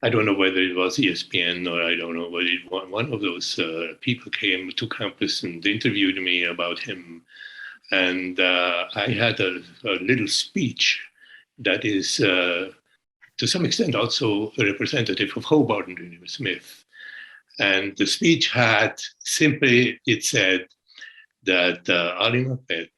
I don't know whether it was ESPN or I don't know whether one of those people came to campus and interviewed me about him. And I had a little speech that is, to some extent, also a representative of Hobart and William Smith. And the speech had simply, it said that Ali Marpet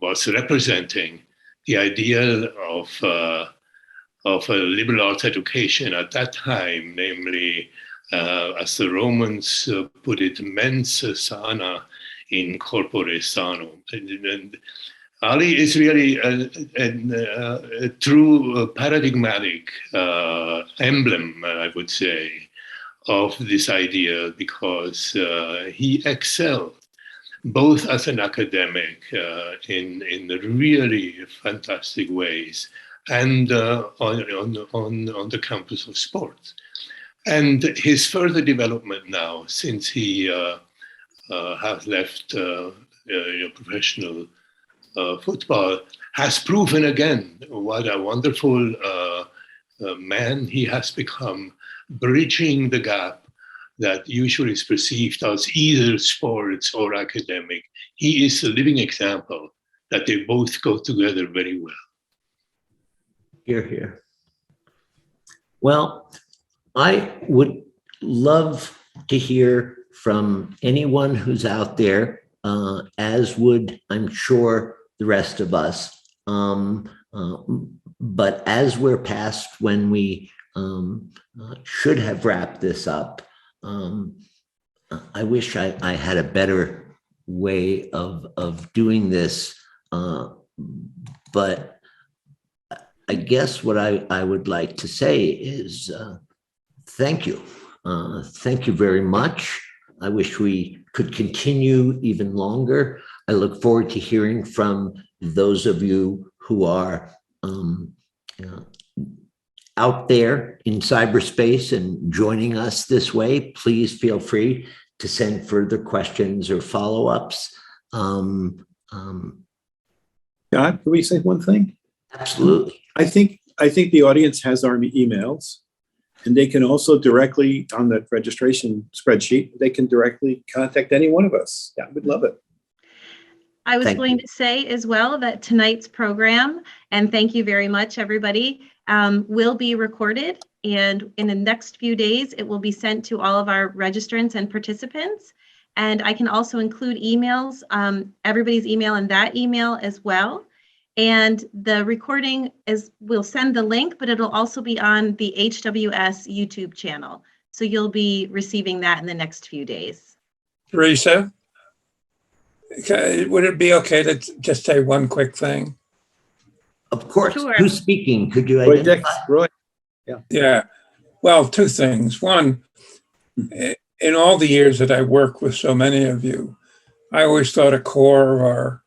was representing the ideal of a liberal arts education at that time, namely, as the Romans put it, mens sana in corpore sano. And Ali is really a true paradigmatic emblem, I would say, of this idea, because he excelled both as an academic in really fantastic ways, and on the campus of sports. And his further development now, since he has left professional football, has proven again what a wonderful man he has become, bridging the gap that usually is perceived as either sports or academic. He is a living example that they both go together very well. Hear, hear. Well, I would love to hear from anyone who's out there, as would, I'm sure, the rest of us. but as we're past when we should have wrapped this up, I wish I had a better way of doing this, but I guess what I would like to say is thank you. Thank you very much. I wish we could continue even longer. I look forward to hearing from those of you who are out there in cyberspace and joining us this way. Please feel free to send further questions or follow-ups. God, can we say one thing? Absolutely. I think the audience has our emails, and they can also directly, on the registration spreadsheet, they can directly contact any one of us. Yeah, we'd love it. I was Thank going you. to say as well that tonight's program, and thank you very much, everybody, will be recorded. And in the next few days, it will be sent to all of our registrants and participants. And I can also include emails, everybody's email in that email as well. And the recording we'll send the link, but it'll also be on the HWS YouTube channel. So you'll be receiving that in the next few days. Teresa, would it be okay to just say one quick thing? Of course. Sure. Who's speaking? Could you Roy identify? Dix, Roy. Yeah. Well, two things. One, in all the years that I worked with so many of you, I always thought a core of our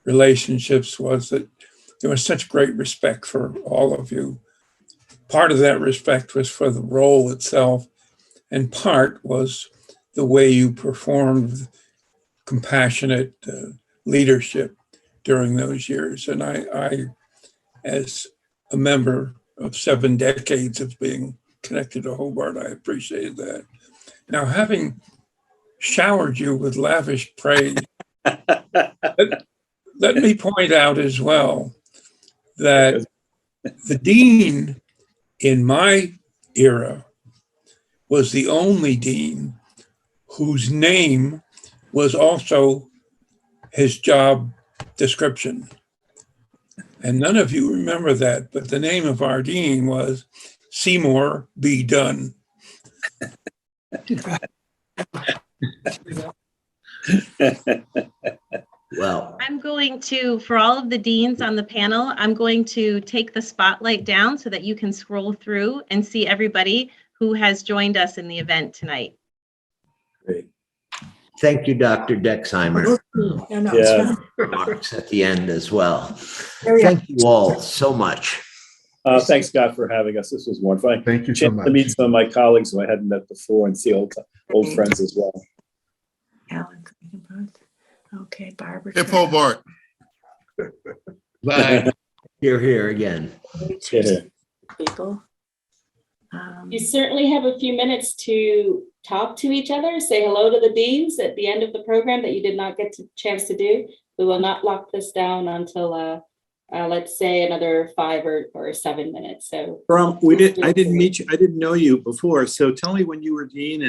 relationships was that there was such great respect for all of you. Part of that respect was for the role itself, and part was the way you performed compassionate leadership during those years. And I, as a member of 7 decades of being connected to Hobart, I appreciated that. Now, having showered you with lavish praise, let me point out as well that the dean in my era was the only dean whose name was also his job description. And none of you remember that, but the name of our dean was Seymour B. Dunn. Well, I'm going to, for all of the deans on the panel, I'm going to take the spotlight down so that you can scroll through and see everybody who has joined us in the event tonight. Great. thank you, Dr. Dexheimer. Yeah. Remarks at the end as well. Thank you all so much. Thanks, Scott, for having us. This was wonderful. Thank you so Chance much. to meet some of my colleagues who I hadn't met before and see old friends as well. Alan, okay, Barbara. Hip Hobart. Bye. Here again. Yeah. People. You certainly have a few minutes to talk to each other, say hello to the deans at the end of the program that you did not get a chance to do. We will not lock this down until let's say another 5 or 7 minutes. So I didn't meet you. I didn't know you before. So tell me when you were dean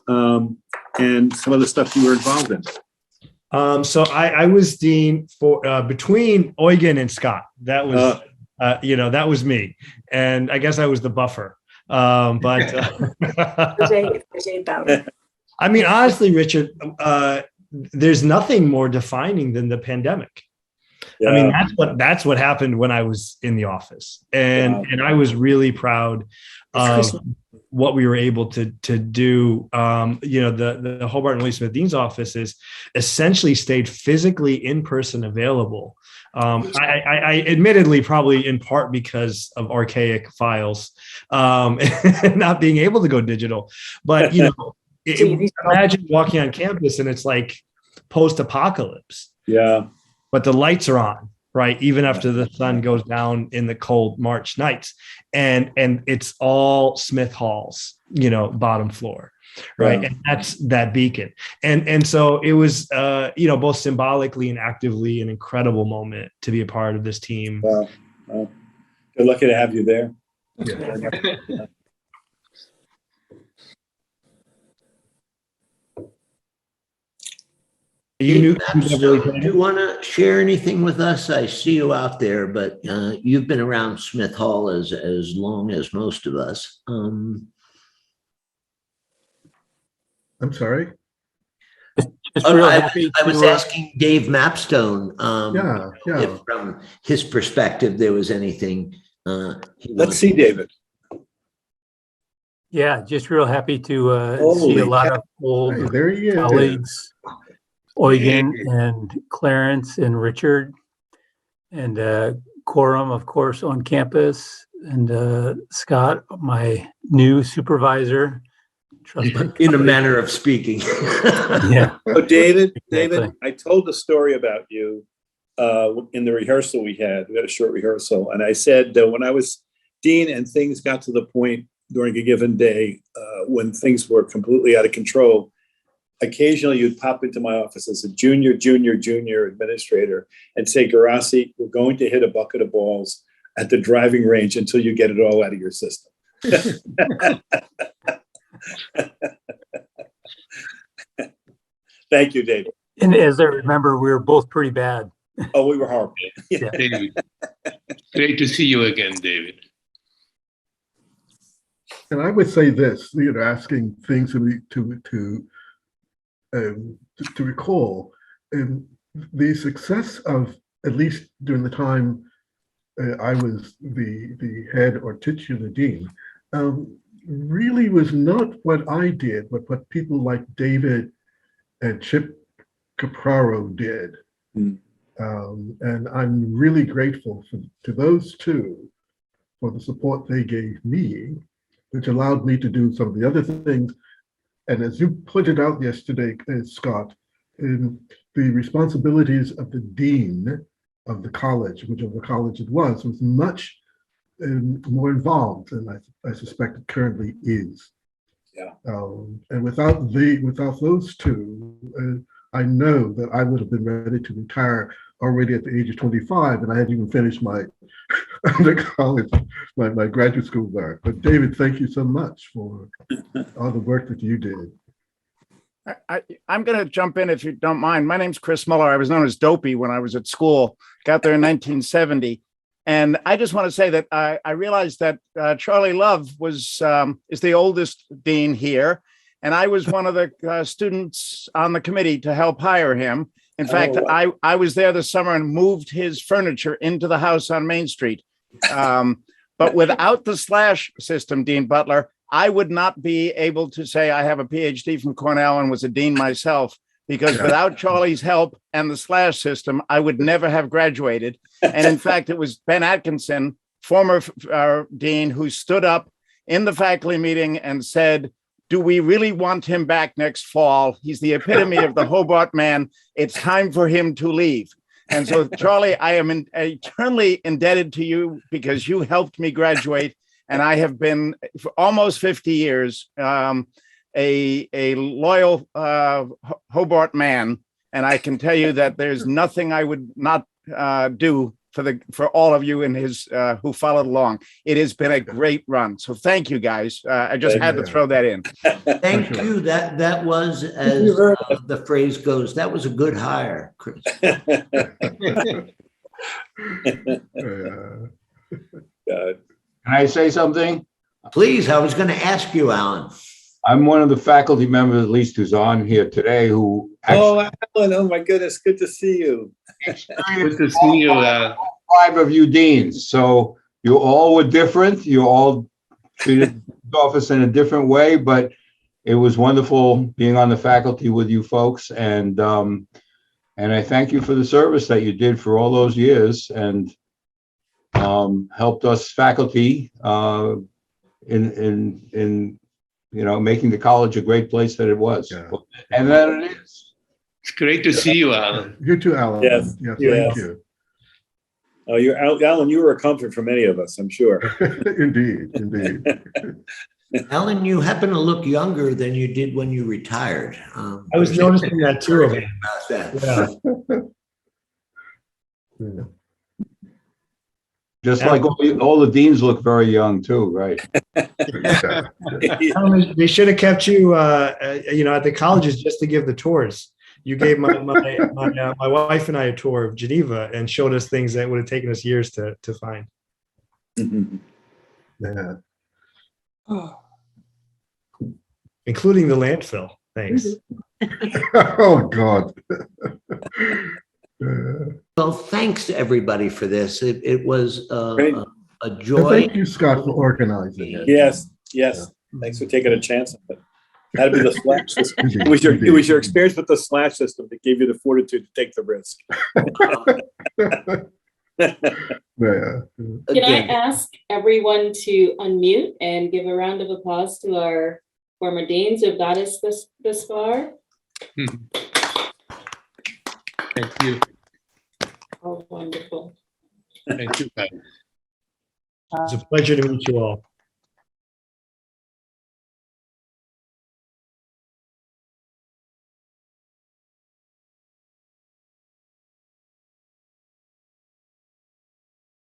and some of the stuff you were involved in. So I was dean for between Eugen and Scott. That was that was me, and I guess I was the buffer. But I mean, honestly, Richard, there's nothing more defining than the pandemic. Yeah. I mean, that's what happened when I was in the office, and I was really proud of what we were able to do. The Hobart and Lee Smith Dean's offices essentially stayed physically in person available. I admittedly probably in part because of archaic files, not being able to go digital, but imagine walking on campus and it's like post-apocalypse. Yeah. But the lights are on, right? Even after the sun goes down in the cold March nights, and it's all Smith Hall's, bottom floor, right? Yeah. And that's that beacon. And so it was, both symbolically and actively an incredible moment to be a part of this team. Well, good lucky to have you there. Yeah. You knew Mapstone, do you want to share anything with us? I see you out there, but you've been around Smith Hall as long as most of us. I'm sorry. I was asking Dave Mapstone. Yeah. If from his perspective there was anything. Let's see, David. Yeah, just real happy to see a lot of old Hey, there he is. colleagues, Eugen and Clarence and Richard, and Quorum, of course, on campus, and Scott, my new supervisor. In a manner of speaking. Yeah. So David, Exactly. I told the story about you in the rehearsal we had. We had a short rehearsal, and I said that when I was dean and things got to the point during a given day when things were completely out of control, occasionally you'd pop into my office as a junior administrator and say, Goroski, we're going to hit a bucket of balls at the driving range until you get it all out of your system. Thank you, David. And as I remember, we were both pretty bad. Oh, we were horrible. Yeah. David, great to see you again, David. And I would say this, asking things to recall, the success of, at least during the time I was the head or titular dean, really was not what I did, but what people like David and Chip Capraro did. And I'm really grateful to those two for the support they gave me, which allowed me to do some of the other things. And as you pointed out yesterday, Scott, the responsibilities of the dean of the college, whichever college it was much more involved than I suspect it currently is. Yeah. And without those two, I know that I would have been ready to retire already at the age of 25, and I hadn't even finished my college, my graduate school work. But David, thank you so much for all the work that you did. I'm going to jump in if you don't mind. My name's Chris Muller. I was known as Dopey when I was at school. Got there in 1970. And I just want to say that I realized that Charlie Love is the oldest dean here. And I was one of the students on the committee to help hire him. In fact, I was there this summer and moved his furniture into the house on Main Street. But without the slash system, Dean Butler, I would not be able to say I have a PhD from Cornell and was a dean myself, because without Charlie's help and the slash system, I would never have graduated. And in fact, it was Ben Atkinson, former dean, who stood up in the faculty meeting and said, do we really want him back next fall? He's the epitome of the Hobart man. It's time for him to leave. And so, Charlie, I am eternally indebted to you because you helped me graduate. And I have been, for almost 50 years, a loyal Hobart man. And I can tell you that there's nothing I would not do for all of you and his who followed along. It has been a great run. So thank you, guys. I just had to throw that in. Thank you. That was, as the phrase goes, that was a good hire, Chris. Can I say something? Please, I was going to ask you, Alan. I'm one of the faculty members, at least, who's on here today, who Alan, oh my goodness, good to see you. Good to see you. 5 of you deans. So you all were different. You all treated the office in a different way, but it was wonderful being on the faculty with you folks. And I thank you for the service that you did for all those years and helped us faculty in making the college a great place that it was. Yeah. And that it is. It's great to see you, Alan. You too, Alan. Yes. Thank you. Oh, Alan, you were a comfort for many of us, I'm sure. Indeed. Alan, you happen to look younger than you did when you retired. I was noticing that too. Yeah. Just like all the deans look very young too, right? They should have kept you, at the colleges just to give the tours. You gave my wife and I a tour of Geneva and showed us things that would have taken us years to find. Yeah. Including the landfill. Thanks. Oh, God. Well, thanks to everybody for this. It was Great. a joy. Thank you, Scott, for organizing it. Yes, yes. Thanks for taking a chance on it. That'd be the slash system. Indeed, It was your indeed. experience with the slash system that gave you the fortitude to take the risk. Yeah. Can I Again, ask everyone to unmute and give a round of applause to our former deans who have got us this far? Thank you. Oh, wonderful. Thank you, Pat. It's a pleasure to meet you all.